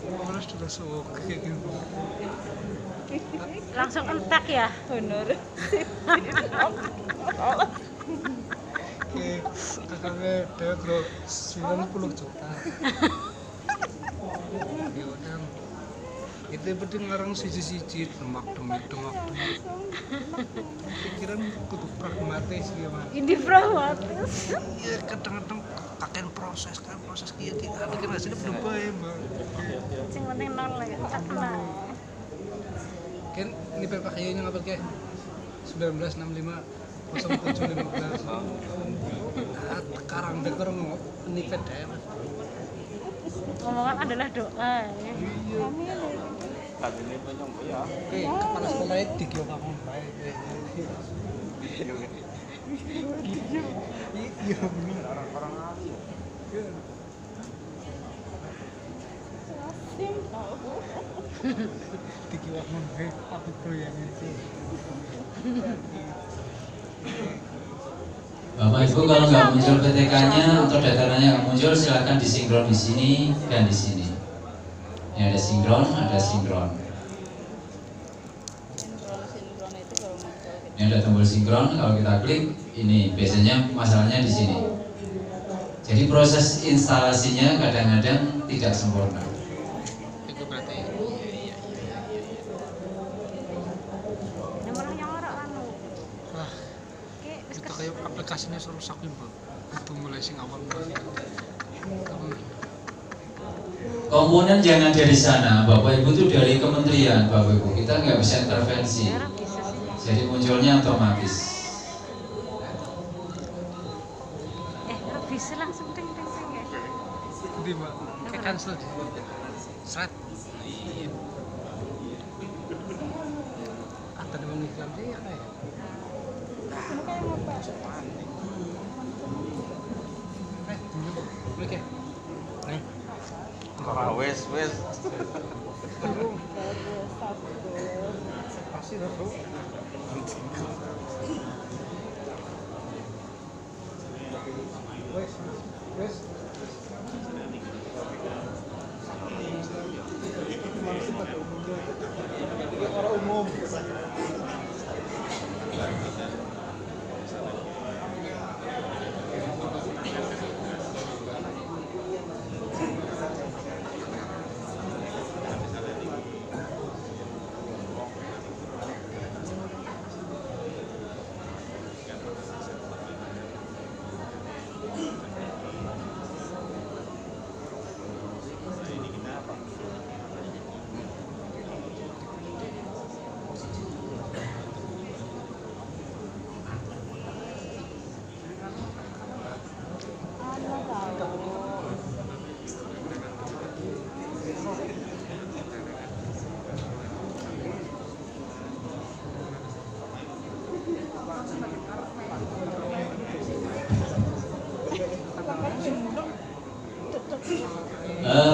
Harus sudah sok kayak gitu. Langsung entek ya. Honor. Oke, kakaknya dia kalau 90 juta. Ya udah. Itu penting ngarang siji-siji demak-demik. Pikiran kudu pragmatis ya, Mas. Ini pragmatis. Iya, kadang-kadang kakek proses kia ada kan hasilnya belum baik, Mbak. Sing penting nol ya. Cakna. Kan ini pakaiannya ngapa kayak 1965 0715. Nah, karang dekor nipet deh, Mas. Ngomongan adalah doa ya. Oke, kepala sekolahnya digiokakon baik. Iya, benar. Orang ahli. Sim tahu. Digiokakon baik apa proyeknya sih? Bapak Ibu kalau nggak muncul PTK-nya atau datarannya nggak muncul, silakan disinkron di sini dan di sini. Ini ada sinkron, ada sinkron. Sinkron itu baru muncul. Ini ada tombol sinkron. Kalau kita klik, ini biasanya masalahnya di sini. Jadi proses instalasinya kadang-kadang tidak sempurna. Itu berarti Nyamar anu. wah, Ki wis itu kayak aplikasinya rusak nih, Mbak. Itu mulai sing awal banget. Komponen jangan dari sana, Bapak Ibu itu dari kementerian, Bapak Ibu. Kita nggak bisa intervensi. bisa sih. Jadi munculnya otomatis. Bisa langsung ting ya. Di Mbak, kayak cancel di seret. Ada yang mengiklan sih ya kayak. Oke. Nih. Wes. Pasti dah, Bro. Wes. Orang umum.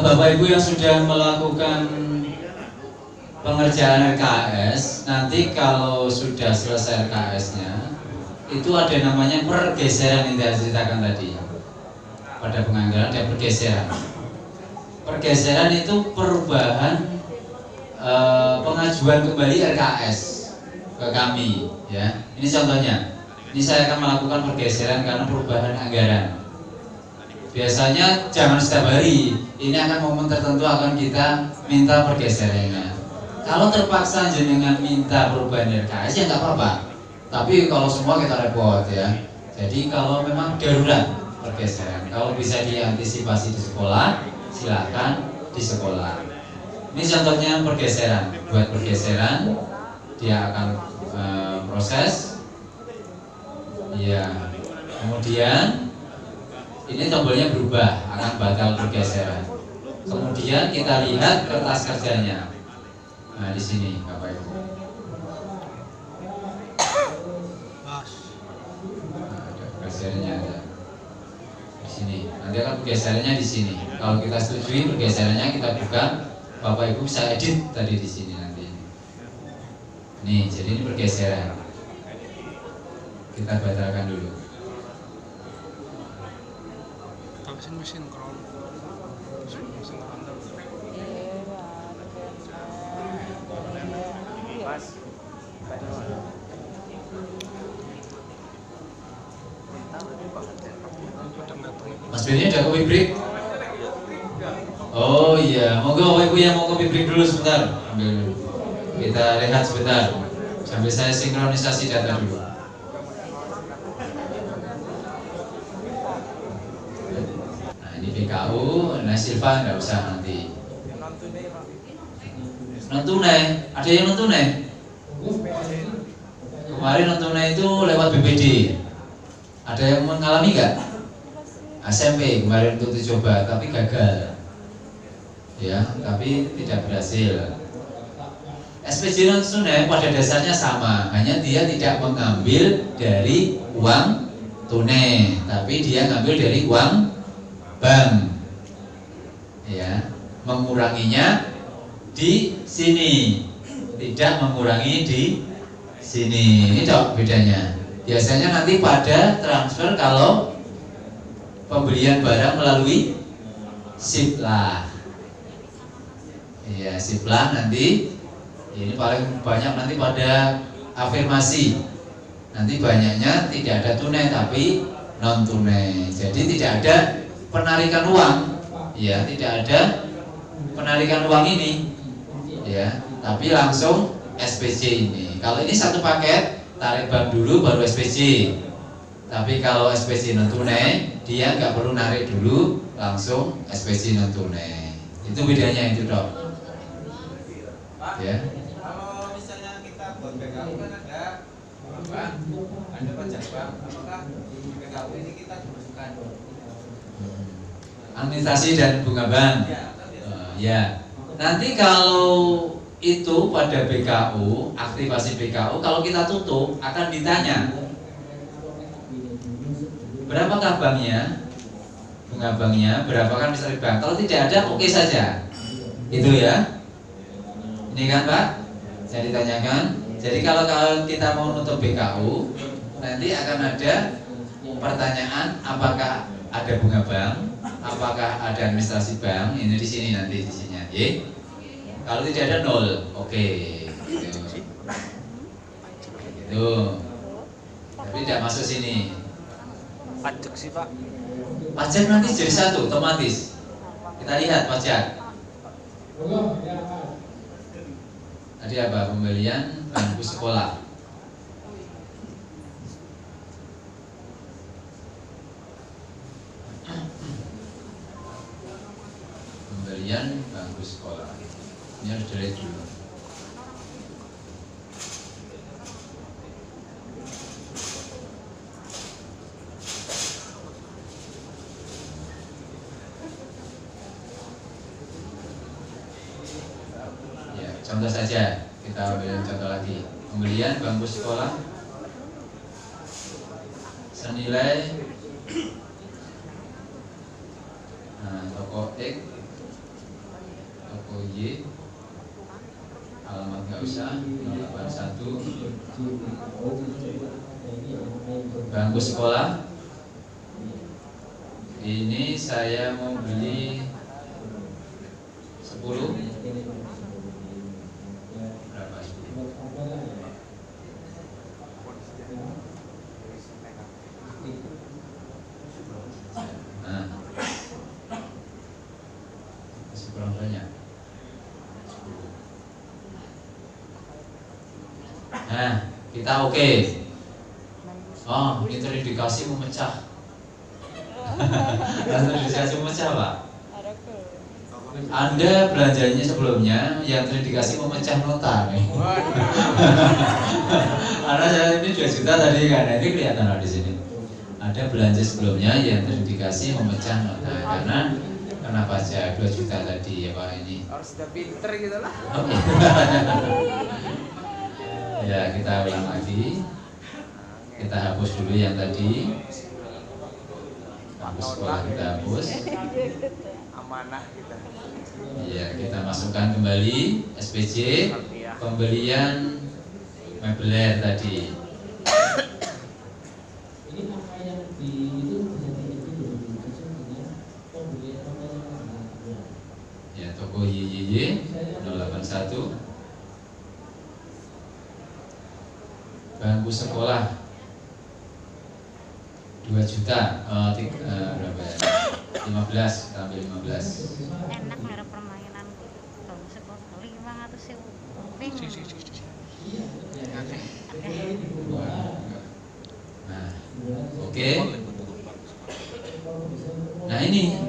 Bapak Ibu yang sudah melakukan pengerjaan RKS, nanti kalau sudah selesai RKS-nya, itu ada namanya pergeseran yang saya ceritakan tadi. Pada penganggaran ada pergeseran. Pergeseran itu perubahan pengajuan kembali RKS ke kami, ya. Ini contohnya. Ini saya akan melakukan pergeseran karena perubahan anggaran. Biasanya jangan setiap hari. Ini akan momen tertentu akan kita minta pergeserannya. Kalau terpaksa jenengan minta perubahan RKS ya nggak apa-apa. Tapi kalau semua kita repot ya. Jadi kalau memang darurat pergeseran, kalau bisa diantisipasi di sekolah, silakan di sekolah. Ini contohnya pergeseran. Buat pergeseran, dia akan proses. Ya. Kemudian ini tombolnya berubah, akan batal pergeseran. Kemudian kita lihat kertas kerjanya. Nah, di sini Bapak Ibu. Nah, ada pergeserannya ada. Di sini. Nanti akan pergeserannya di sini. Kalau kita setujui pergeserannya kita buka, Bapak Ibu bisa edit tadi di sini nanti. Nih, jadi ini pergeseran. Kita batalkan dulu. Mesin kron. Mas. Mas Benny ada kopi break? Oh iya, moga Bapak Ibu yang mau kopi break dulu sebentar. Ambil dulu. Kita rehat sebentar sambil saya sinkronisasi data dulu. Nah ini PKU, nah Silva nggak usah nanti. Non tunai, ada yang non tunai? Kemarin non tunai itu lewat BPD. Ada yang mengalami nggak? SMP kemarin untuk coba tapi gagal. Ya, tapi tidak berhasil. SPJ non tunai pada dasarnya sama, hanya dia tidak mengambil dari uang tunai, tapi dia ngambil dari uang bank. Ya, menguranginya di sini, tidak mengurangi di sini. Ini dok bedanya. Biasanya nanti pada transfer kalau pembelian barang melalui Siplah. Ya, Siplah nanti ini paling banyak nanti pada afirmasi. Nanti banyaknya tidak ada tunai tapi non tunai. Jadi tidak ada penarikan uang. Ya, tidak ada penarikan uang ini. Ya, tapi langsung SPJ ini. Kalau ini satu paket, tarik bank dulu baru SPJ. Tapi kalau SPJ non tunai, dia nggak perlu narik dulu, langsung SPJ non tunai. Itu bedanya itu dok. Ya. Kalau misalnya kita buat PKU kan ada apa? Ada pajak bank. Apakah di PKU ini kita dimasukkan? Administrasi dan bunga bank. Ya. Nanti kalau itu pada BKU, aktivasi BKU, kalau kita tutup akan ditanya berapakah banknya, bunga banknya, berapa kan misalnya bank. Kalau tidak ada, oke saja. Itu ya. Ini kan Pak, saya ditanyakan. Jadi kalau kita mau nutup BKU, nanti akan ada pertanyaan apakah ada bunga bank, apakah ada administrasi bank. Ini di sini nanti di sini. Kalau tidak ada nol, oke. Gitu. Tapi tidak masuk sini. Pajak sih Pak. Pajak nanti jadi satu, otomatis. Kita lihat pajak. Tadi apa? Pembelian bangku sekolah. Pembelian bangku sekolah. Ini harus delete dulu. Contoh saja, kita ambil contoh lagi. Pembelian bangku sekolah senilai toko X, toko Y, alamat nggak usah 081, bangku sekolah. Ini saya mau beli 10. Berapa? 10. Nah, masih kurang banyak. 10. Nah, kita oke. Oh, ini terindikasi memecah. Terindikasi memecah, Pak. Anda belanjanya sebelumnya yang terindikasi memecah nota nih. Karena saya ini 2 juta tadi kan, ini kelihatan di sini. Ada belanja sebelumnya yang terindikasi memecah nota karena kenapa aja 2 juta tadi ya Pak ini. Harus sudah pinter gitu lah. Oke. Ya, kita ulang lagi. Kita hapus dulu yang tadi. Hapus sekolah kita hapus. Amanah kita. Iya, kita masukkan kembali SPJ pembelian meubiler tadi. Ya, toko YYY 081. Bangku sekolah 2 juta. Berapa ya? 15, kita ambil 15. Enak merek permainan bangku sekolah 500.000. Nah, oke. Nah ini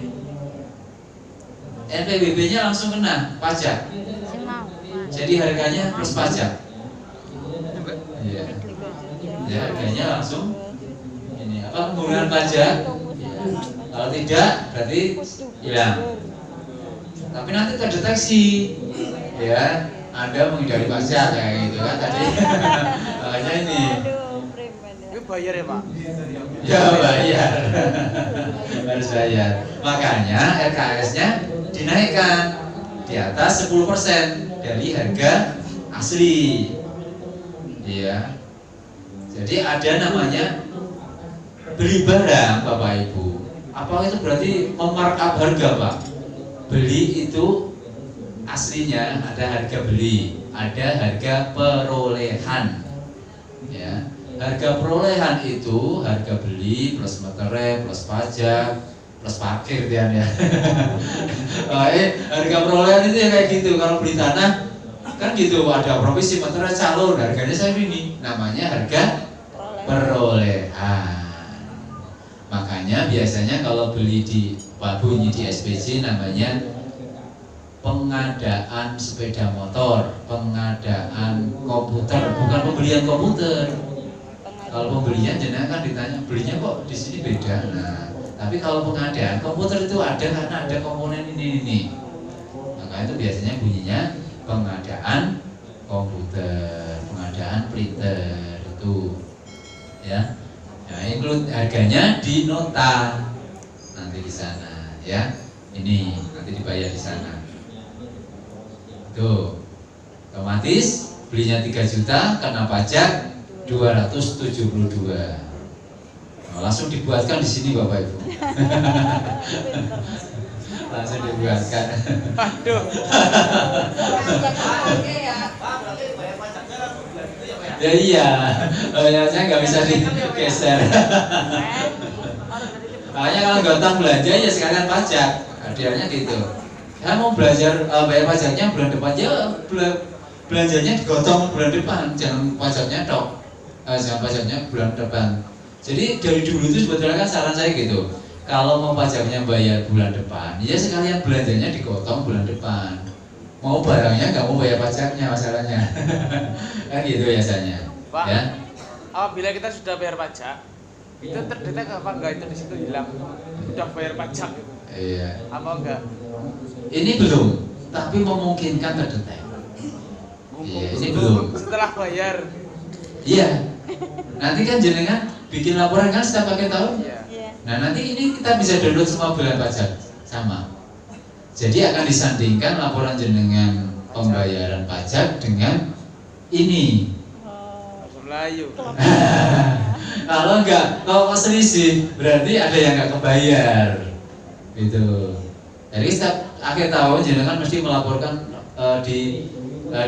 NPWP-nya langsung kena pajak. Jadi harganya plus pajak. Iya. Ya, harganya langsung ini apa penggunaan pajak. Kalau tidak berarti hilang. Tapi nanti terdeteksi, ya Anda menghindari pajak kayak gitu kan tadi. Makanya ini. Ini bayar ya Pak? Ya bayar. Harus bayar. Makanya RKS-nya dinaikkan di atas 10% dari harga asli. Iya. Jadi ada namanya beli barang Bapak Ibu. Apa itu berarti memarkup harga Pak? Beli itu aslinya ada harga beli, ada harga perolehan. Ya, harga perolehan itu harga beli plus materai plus pajak plus parkir ya. Harga perolehan itu ya kayak gitu. Kalau beli tanah kan gitu, ada provisi materai calon, harganya saya ini namanya harga perolehan. Makanya biasanya kalau beli di bunyi di SPJ namanya pengadaan sepeda motor, pengadaan komputer, bukan pembelian komputer. Kalau pembelian jenengan kan ditanya belinya kok di sini beda. Nah, tapi kalau pengadaan komputer itu ada karena ada komponen ini. Maka itu biasanya bunyinya pengadaan komputer, pengadaan printer itu, ya. Nah, include harganya di nota nanti di sana, ya. Ini nanti dibayar di sana. Tuh, otomatis belinya 3 juta kena pajak 272. Nah, langsung dibuatkan di sini Bapak Ibu. Langsung dibuatkan. Aduh. Ya iya, saya nggak bisa digeser. Makanya kalau gotong belanja ya sekalian pajak, hadiahnya gitu. Saya mau belajar bayar pajaknya bulan depan, ya belanjanya digotong bulan depan, jangan pajaknya tok, jangan pajaknya bulan depan. Jadi dari dulu itu sebetulnya kan saran saya gitu, kalau mau pajaknya bayar bulan depan, ya sekalian belanjanya digotong bulan depan. Mau barangnya nggak mau bayar pajaknya masalahnya. Kan gitu biasanya. Pak, ya. Apabila kita sudah bayar pajak, itu terdetek apa enggak itu di situ hilang? Sudah bayar pajak gitu. Iya. Apa enggak? Ini belum, tapi memungkinkan terdetek. Iya, ini belum. Setelah bayar. Iya. Nanti kan jenengan bikin laporan kan setiap akhir tahun. Iya. Iya. Nah nanti ini kita bisa download semua bulan pajak sama. Jadi akan disandingkan laporan jenengan pembayaran pajak dengan ini. Oh, Bahasa Melayu. Kalau enggak, kalau selisih berarti ada yang enggak kebayar, gitu. Jadi setiap akhir tahun jenengan mesti melaporkan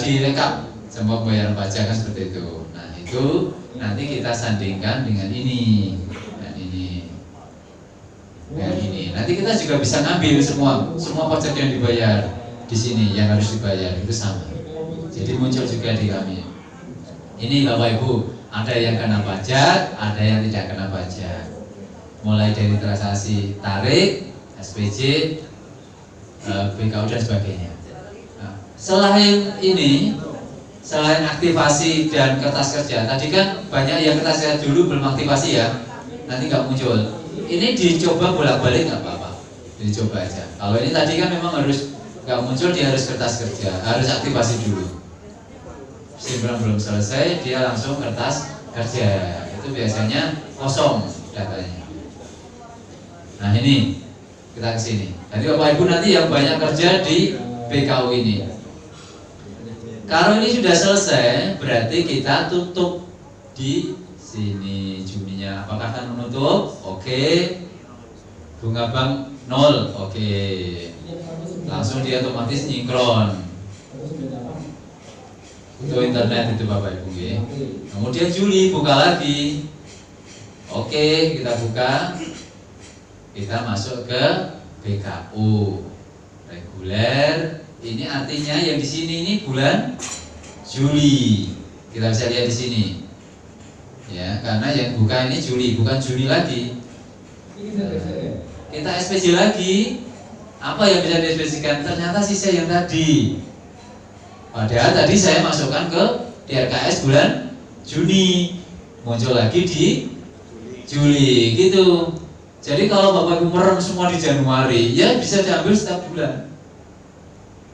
dilengkap semua pembayaran pajak kan seperti itu. Nah itu nanti kita sandingkan dengan ini dan ini. Dengan ini. Nanti kita juga bisa ngambil semua pajak yang dibayar di sini yang harus dibayar itu sama. Jadi muncul juga di kami. Ini Bapak Ibu, ada yang kena pajak, ada yang tidak kena pajak. Mulai dari transaksi tarik, SPJ, BKU dan sebagainya. Nah, selain ini, selain aktivasi dan kertas kerja, tadi kan banyak yang kertas kerja dulu belum aktivasi ya, nanti nggak muncul. Ini dicoba bolak-balik nggak apa-apa, dicoba aja. Kalau ini tadi kan memang harus nggak muncul, dia harus kertas kerja, harus aktivasi dulu. Simpan belum selesai, dia langsung kertas kerja. Itu biasanya kosong datanya. Nah ini kita ke sini. Jadi Bapak Ibu nanti yang banyak kerja di BKU ini. Kalau ini sudah selesai, berarti kita tutup di sini Juninya. Apakah akan menutup? Oke. Bunga bank 0. Oke. Langsung dia otomatis nyingkron. Itu internet itu Bapak Ibu ya. Kemudian Juli buka lagi. Oke, kita buka. Kita masuk ke BKU reguler. Ini artinya yang di sini ini bulan Juli. Kita bisa lihat di sini. Ya, karena yang buka ini Juli, bukan Juni lagi. Kita SPJ lagi. Apa yang bisa di-SPJ-kan? Ternyata sisa yang tadi. Padahal tadi saya masukkan ke DRKS bulan Juni, muncul lagi di Juli, gitu. Jadi kalau Bapak Ibu merem semua di Januari, ya bisa diambil setiap bulan.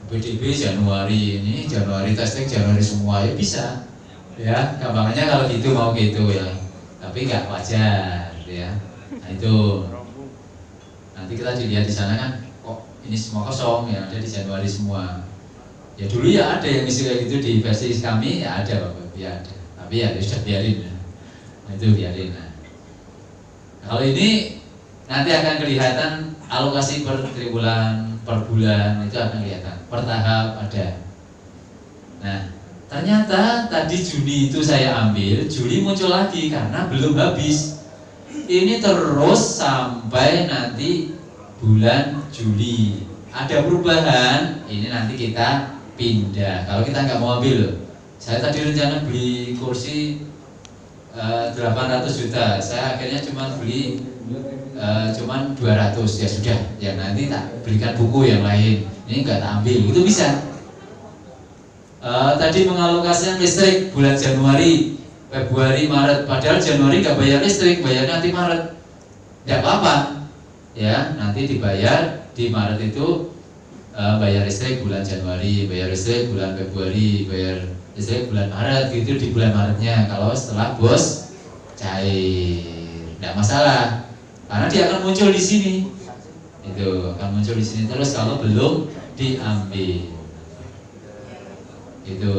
PDB Januari ini, Januari testing Januari semua ya bisa. Ya, gampangnya kalau gitu mau gitu ya. Tapi nggak wajar, ya. Nah itu. Nanti kita dilihat di sana kan, kok ini semua kosong ya, ada di Januari semua. Ya dulu ya ada yang isi kayak gitu di versi kami ya ada Bapak, ya ada. Tapi ya sudah biarin. Nah, itu biarin. Nah, kalau ini nanti akan kelihatan alokasi per triwulan, per bulan itu akan kelihatan. Per tahap ada. Nah, ternyata tadi Juni itu saya ambil, Juli muncul lagi karena belum habis. Ini terus sampai nanti bulan Juli. Ada perubahan, ini nanti kita pindah. Kalau kita nggak mau ambil loh. Saya tadi rencana beli kursi 800 juta. Saya akhirnya cuma beli cuman 200 ya sudah. Ya nanti tak belikan buku yang lain. Ini nggak tak ambil. Itu bisa. Tadi mengalokasikan listrik bulan Januari, Februari, Maret. Padahal Januari nggak bayar listrik, bayar nanti Maret. Nggak apa-apa. Ya nanti dibayar di Maret itu. Bayar listrik bulan Januari, bayar listrik bulan Februari, bayar listrik bulan Maret, gitu di bulan Maretnya. Kalau setelah bos cair, tidak masalah, karena dia akan muncul di sini. Itu akan muncul di sini terus kalau belum diambil. Itu.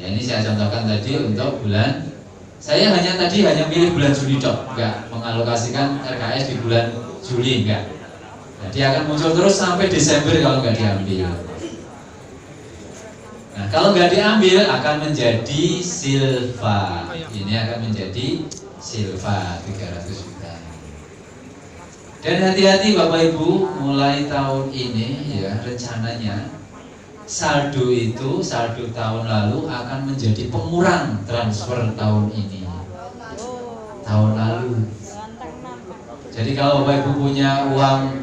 Ya ini saya contohkan tadi untuk bulan. Saya hanya pilih bulan Juli dok, enggak mengalokasikan RKS di bulan Juli enggak. Jadi akan muncul terus sampai Desember kalau nggak diambil. Nah kalau nggak diambil akan menjadi silva. Ini akan menjadi silva 300 juta. Dan hati-hati Bapak Ibu, mulai tahun ini ya rencananya saldo tahun lalu akan menjadi pengurang transfer tahun ini. Tahun lalu. Jadi kalau Bapak Ibu punya uang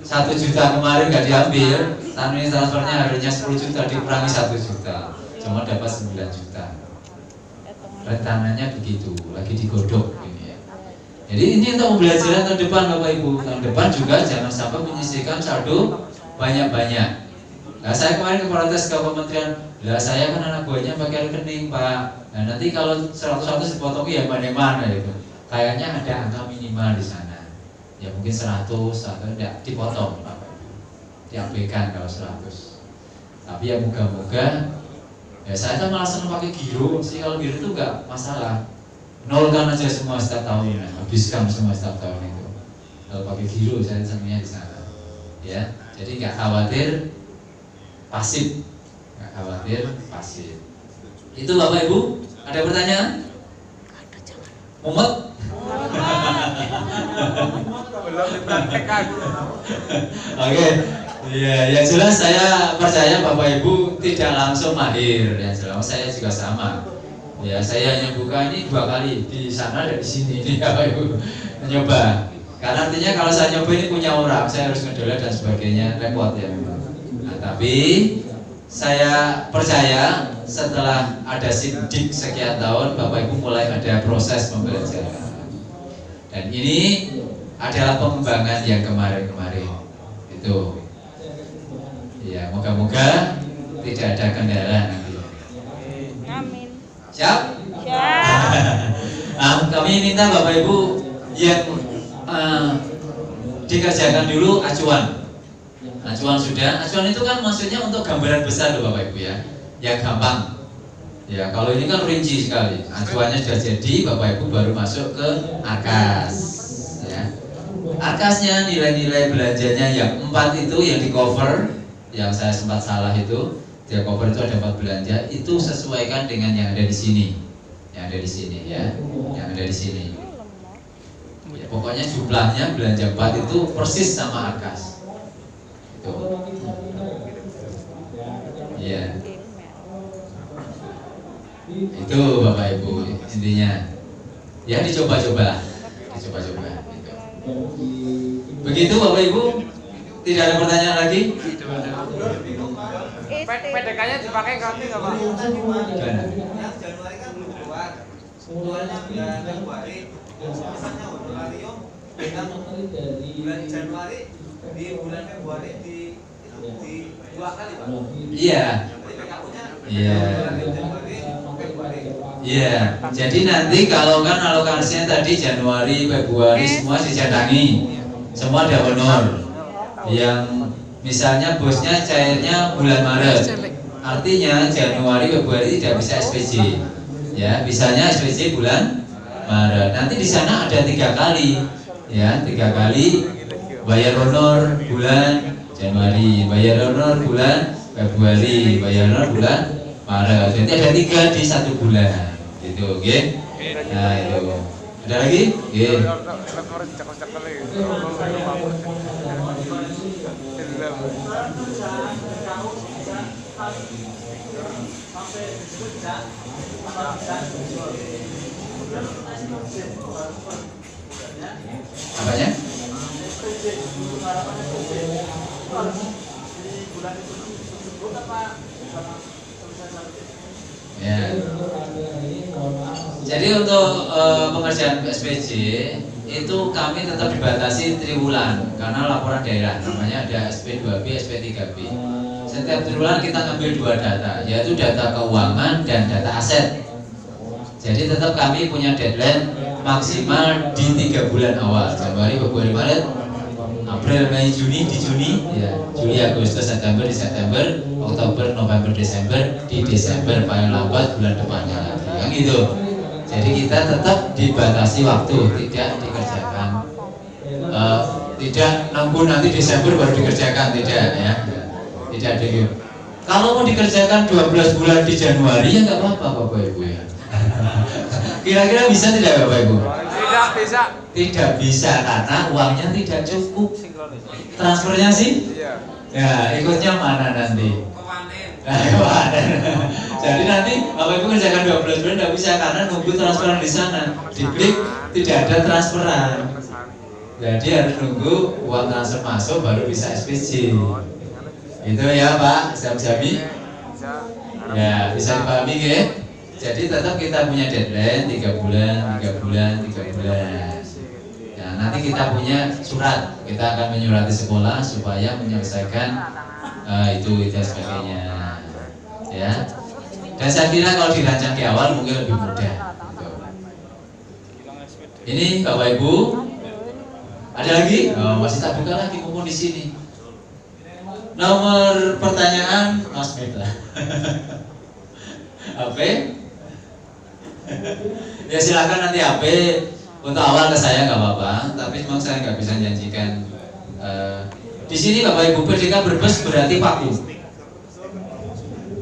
1 juta kemarin nggak diambil, tahun ini transfernya harusnya 10 juta dikurangi 1 juta, cuma dapat 9 juta. Rencananya begitu, lagi digodok ini ya. Jadi ini untuk pembelajaran tahun depan Bapak Ibu. Tahun depan juga jangan sampai menyisihkan saldo banyak-banyak. Nah saya kemarin protes ke kementerian, lah saya kan anak buahnya pakai rekening Pak. Nah nanti kalau 100 dipotong ya mana itu. Kayaknya ada angka minimal di sana. Ya mungkin 100 atau tidak dipotong Pak. Diabaikan kalau 100. Tapi ya moga-moga ya saya kan malah senang pakai giro sih. Kalau giro itu enggak masalah. Nolkan aja semua setiap tahun, habiskan semua setiap tahun itu. Kalau pakai giro saya senangnya di sana. Ya, jadi nggak khawatir pasif, nggak khawatir pasif. Itu Bapak Ibu, ada pertanyaan? Mumet? Belum dipraktekkan. Oke, ya yang jelas saya percaya Bapak Ibu tidak langsung mahir. Yang jelas saya juga sama. Ya saya hanya buka ini 2 kali di sana dan di sini ini Bapak Ibu mencoba. Karena artinya kalau saya nyoba ini punya orang, saya harus ngedola dan sebagainya, repot ya. Nah, tapi saya percaya setelah ada sidik sekian tahun, Bapak Ibu mulai ada proses pembelajaran. Dan ini adalah pengembangan yang kemarin-kemarin. Itu. Ya, moga-moga tidak ada kendala nanti. Amin. Siap? Siap. Kami minta Bapak Ibu yang dikerjakan dulu acuan. Acuan sudah. Acuan itu kan maksudnya untuk gambaran besar loh Bapak Ibu ya. Yang gampang. Ya kalau ini kan rinci sekali. Acuannya sudah jadi, Bapak Ibu baru masuk ke arkas. Ya. Arkasnya nilai-nilai belanjanya yang 4 itu yang di cover, yang saya sempat salah itu. Di cover itu ada 4 belanja, itu sesuaikan dengan yang ada di sini. Yang ada di sini ya. Yang ada di sini. Ya, pokoknya jumlahnya belanja 4 itu persis sama arkas. Itu. Ya. Itu Bapak Ibu intinya. Ya dicoba-coba. Dicoba-coba gitu. Begitu Bapak Ibu? Tidak ada pertanyaan lagi? PDK-nya dipakai nanti nggak Pak? Gimana? Yang Januari kan belum keluar. Keluarnya bulan Februari. Misalnya honorarium dengan bulan Januari di bulan Februari di 2 kali Pak. Iya. Iya. Iya. Jadi nanti kalau kan alokasinya tadi Januari, Februari semua dicatangi. Semua ada honor. Yang misalnya bosnya cairnya bulan Maret. Artinya Januari, Februari tidak bisa SPJ. Ya, bisanya SPJ bulan Maret. Nanti di sana ada 3 kali. Ya, 3 kali bayar honor bulan Januari, bayar honor bulan Februari, bayar honor bulan Maret. Jadi ada 3 di 1 bulan. Gitu, oke? Nah, itu. Ada lagi? Oke. Apanya? Ya. Jadi untuk pengerjaan SPJ itu kami tetap dibatasi triwulan karena laporan daerah namanya ada SP2B, SP3B. Setiap triwulan kita ngambil 2 data, yaitu data keuangan dan data aset. Jadi tetap kami punya deadline maksimal di 3 bulan awal, Januari, Februari, Maret, April, Mei, Juni, di Juni, ya, Juli, Agustus, September, di September, Oktober, November, Desember, di Desember paling lambat bulan depannya lagi, yang gitu. Jadi kita tetap dibatasi waktu, tidak dikerjakan, tidak nunggu nanti Desember baru dikerjakan, tidak ya, tidak ada. Kalau mau dikerjakan 12 bulan di Januari ya nggak apa-apa Bapak Ibu ya. Kira-kira bisa tidak Bapak Ibu? Tidak bisa. Tidak bisa karena uangnya tidak cukup. Transfernya sih? Iya. Ya ikutnya mana nanti? Kemarin. Jadi nanti Bapak Ibu kerjakan 12 bulan tidak bisa karena nunggu transferan di sana. Diklik tidak ada transferan. Jadi harus nunggu uang transfer masuk baru bisa SPJ. Itu ya Pak, Jami. Ya bisa dipahami ya. Jadi tetap kita punya deadline 3 bulan, 3 bulan, 3 bulan. Ya, nanti kita punya surat. Kita akan menyurati sekolah supaya menyelesaikan itu dan sebagainya, ya. Dan saya kira kalau dirancang di awal mungkin lebih mudah. Gitu. Ini Bapak Ibu, ada lagi? Oh, masih tak buka lagi mumpung di sini. Nomor pertanyaan Mas Meta. HP? Ya silakan nanti HP untuk awal ke saya nggak apa-apa, tapi memang saya nggak bisa janjikan. Di sini Bapak Ibu PDK Brebes berarti vakum.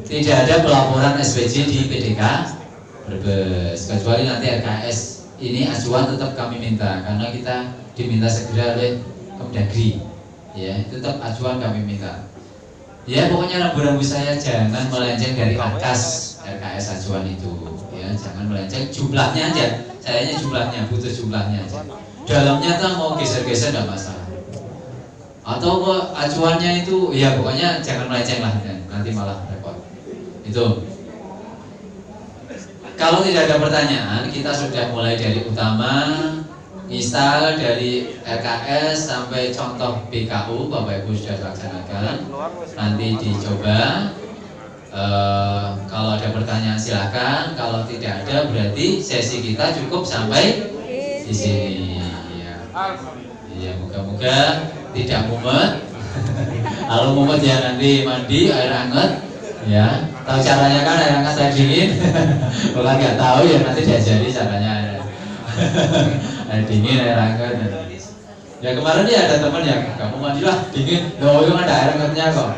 Tidak ada pelaporan SPJ di PDK Brebes, kecuali nanti RKS ini acuan tetap kami minta karena kita diminta segera oleh Kemdagri. Ya, tetap acuan kami minta. Ya, pokoknya rambu-rambu saya jangan melenceng dari atas RKS acuan itu. Ya, jangan melenceng, jumlahnya aja. Sayanya jumlahnya, butuh jumlahnya aja. Dalamnya tuh mau geser-geser enggak masalah. Atau acuannya itu, ya pokoknya jangan melenceng lah, nanti malah repot. Itu. Kalau tidak ada pertanyaan, kita sudah mulai dari utama. Install dari RKS sampai contoh BKU, Bapak Ibu sudah laksanakan. Nanti dicoba. Kalau ada pertanyaan silakan. Kalau tidak ada berarti sesi kita cukup sampai di sini. Ya, moga-moga tidak mumet. Kalau mumet ya nanti mandi air hangat. Ya, tahu caranya kan air hangat air dingin. Kalau nggak tahu ya nanti diajari caranya. Air dingin, air hangat. Ya kemarin dia ada teman yang kamu mandilah dingin, loh itu ada air hangatnya kok.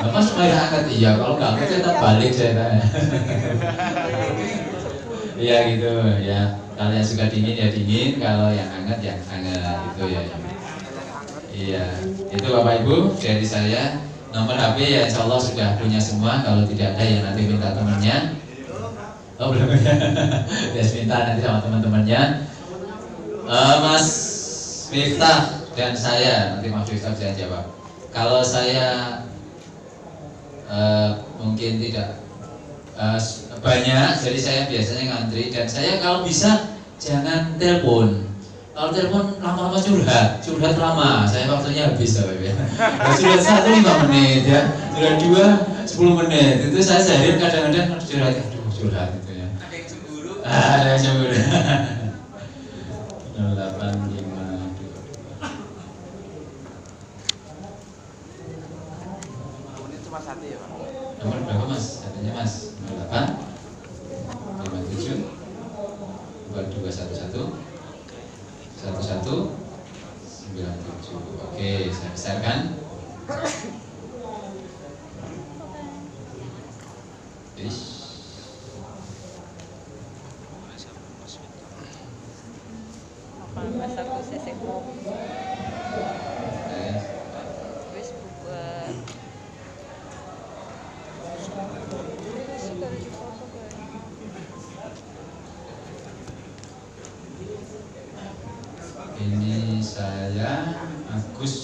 Nah, mas air hangat iya, kalau nggak hangat tetap balik saya tanya. Iya gitu ya. Kalau yang suka dingin ya dingin, kalau yang hangat ya hangat gitu ya. Iya, itu Bapak Ibu dari saya. Nomor HP ya insya Allah sudah punya semua. Kalau tidak ada ya nanti minta temannya. Oh belum ya. Ya minta nanti sama teman-temannya. Mas Miftah dan saya, nanti Mas Miftah bisa jawab. Kalau saya mungkin tidak banyak, jadi saya biasanya ngantri. Dan saya kalau bisa jangan telepon. Kalau telepon lama-lama curhat lama. Saya waktunya habis ya, ya. Curhat 1 5 menit ya, curhat 2 10 menit. Itu saya seharian kadang-kadang curhat gitu ya. Ada yang cemburu. Ada yang cemburu. 0852. Ini cuma satu ya Pak? Nomor berapa Mas? Katanya Mas 08 57 2211 1197. Oke, saya besarkan. Mas aku sesek wis bubar. Ini saya Agus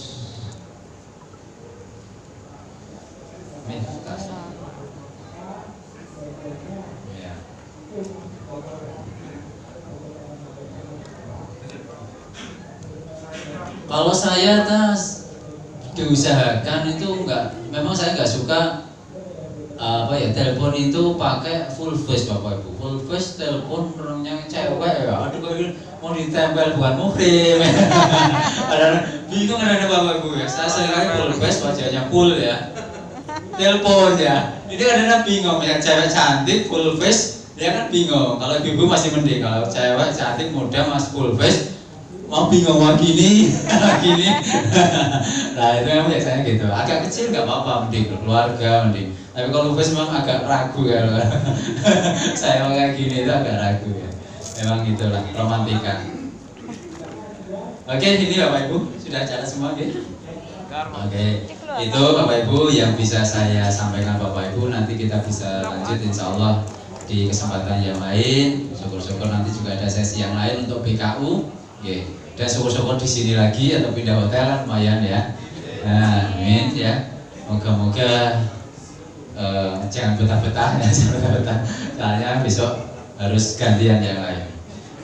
Miftah. Ya. Kalau saya diusahakan itu enggak, memang saya enggak suka telepon itu pakai full face Bapak Ibu. Full face telepon orangnya cewek ya. Aduh mau ditempel bukan muhrim. Padahal bingung ada Bapak Ibu ya. Saya seringkali full face wajahnya full ya. Telepon ya. Ini kadang-kadang bingung yang cewek cantik full face dia kan bingung. Kalau ibu masih mending, kalau cewek cantik muda mas full face mau bingung mau gini, gini. Nah itu memang biasanya gitu. Agak kecil nggak apa-apa, mending keluarga mending. Tapi kalau face memang agak ragu ya. Saya mau kayak gini itu agak ragu ya. Memang gitulah romantika. Oke, ini Bapak Ibu sudah catat semua gitu. Oke, itu Bapak Ibu yang bisa saya sampaikan Bapak Ibu. Nanti kita bisa lanjut insya Allah di kesempatan yang lain. Syukur-syukur nanti juga ada sesi yang lain untuk BKU. Oke. Dan syukur-syukur di sini lagi atau pindah hotel kan lumayan ya. Nah, amin ya. Moga-moga jangan betah-betah ya, jangan betah-betah. Soalnya besok harus gantian yang lain.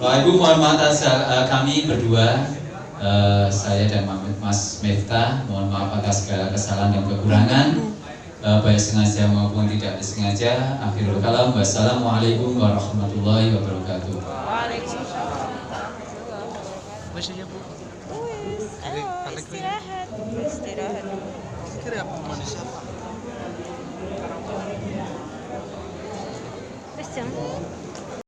Bapak Ibu mohon maaf atas kami berdua, saya dan Mas Miftah, mohon maaf atas segala kesalahan dan kekurangan. baik sengaja maupun tidak disengaja. Akhirul kalam, wassalamualaikum warahmatullahi wabarakatuh. Wes aja Bu. Istirahat. Istirahat. Kira apa manusia? Wis jam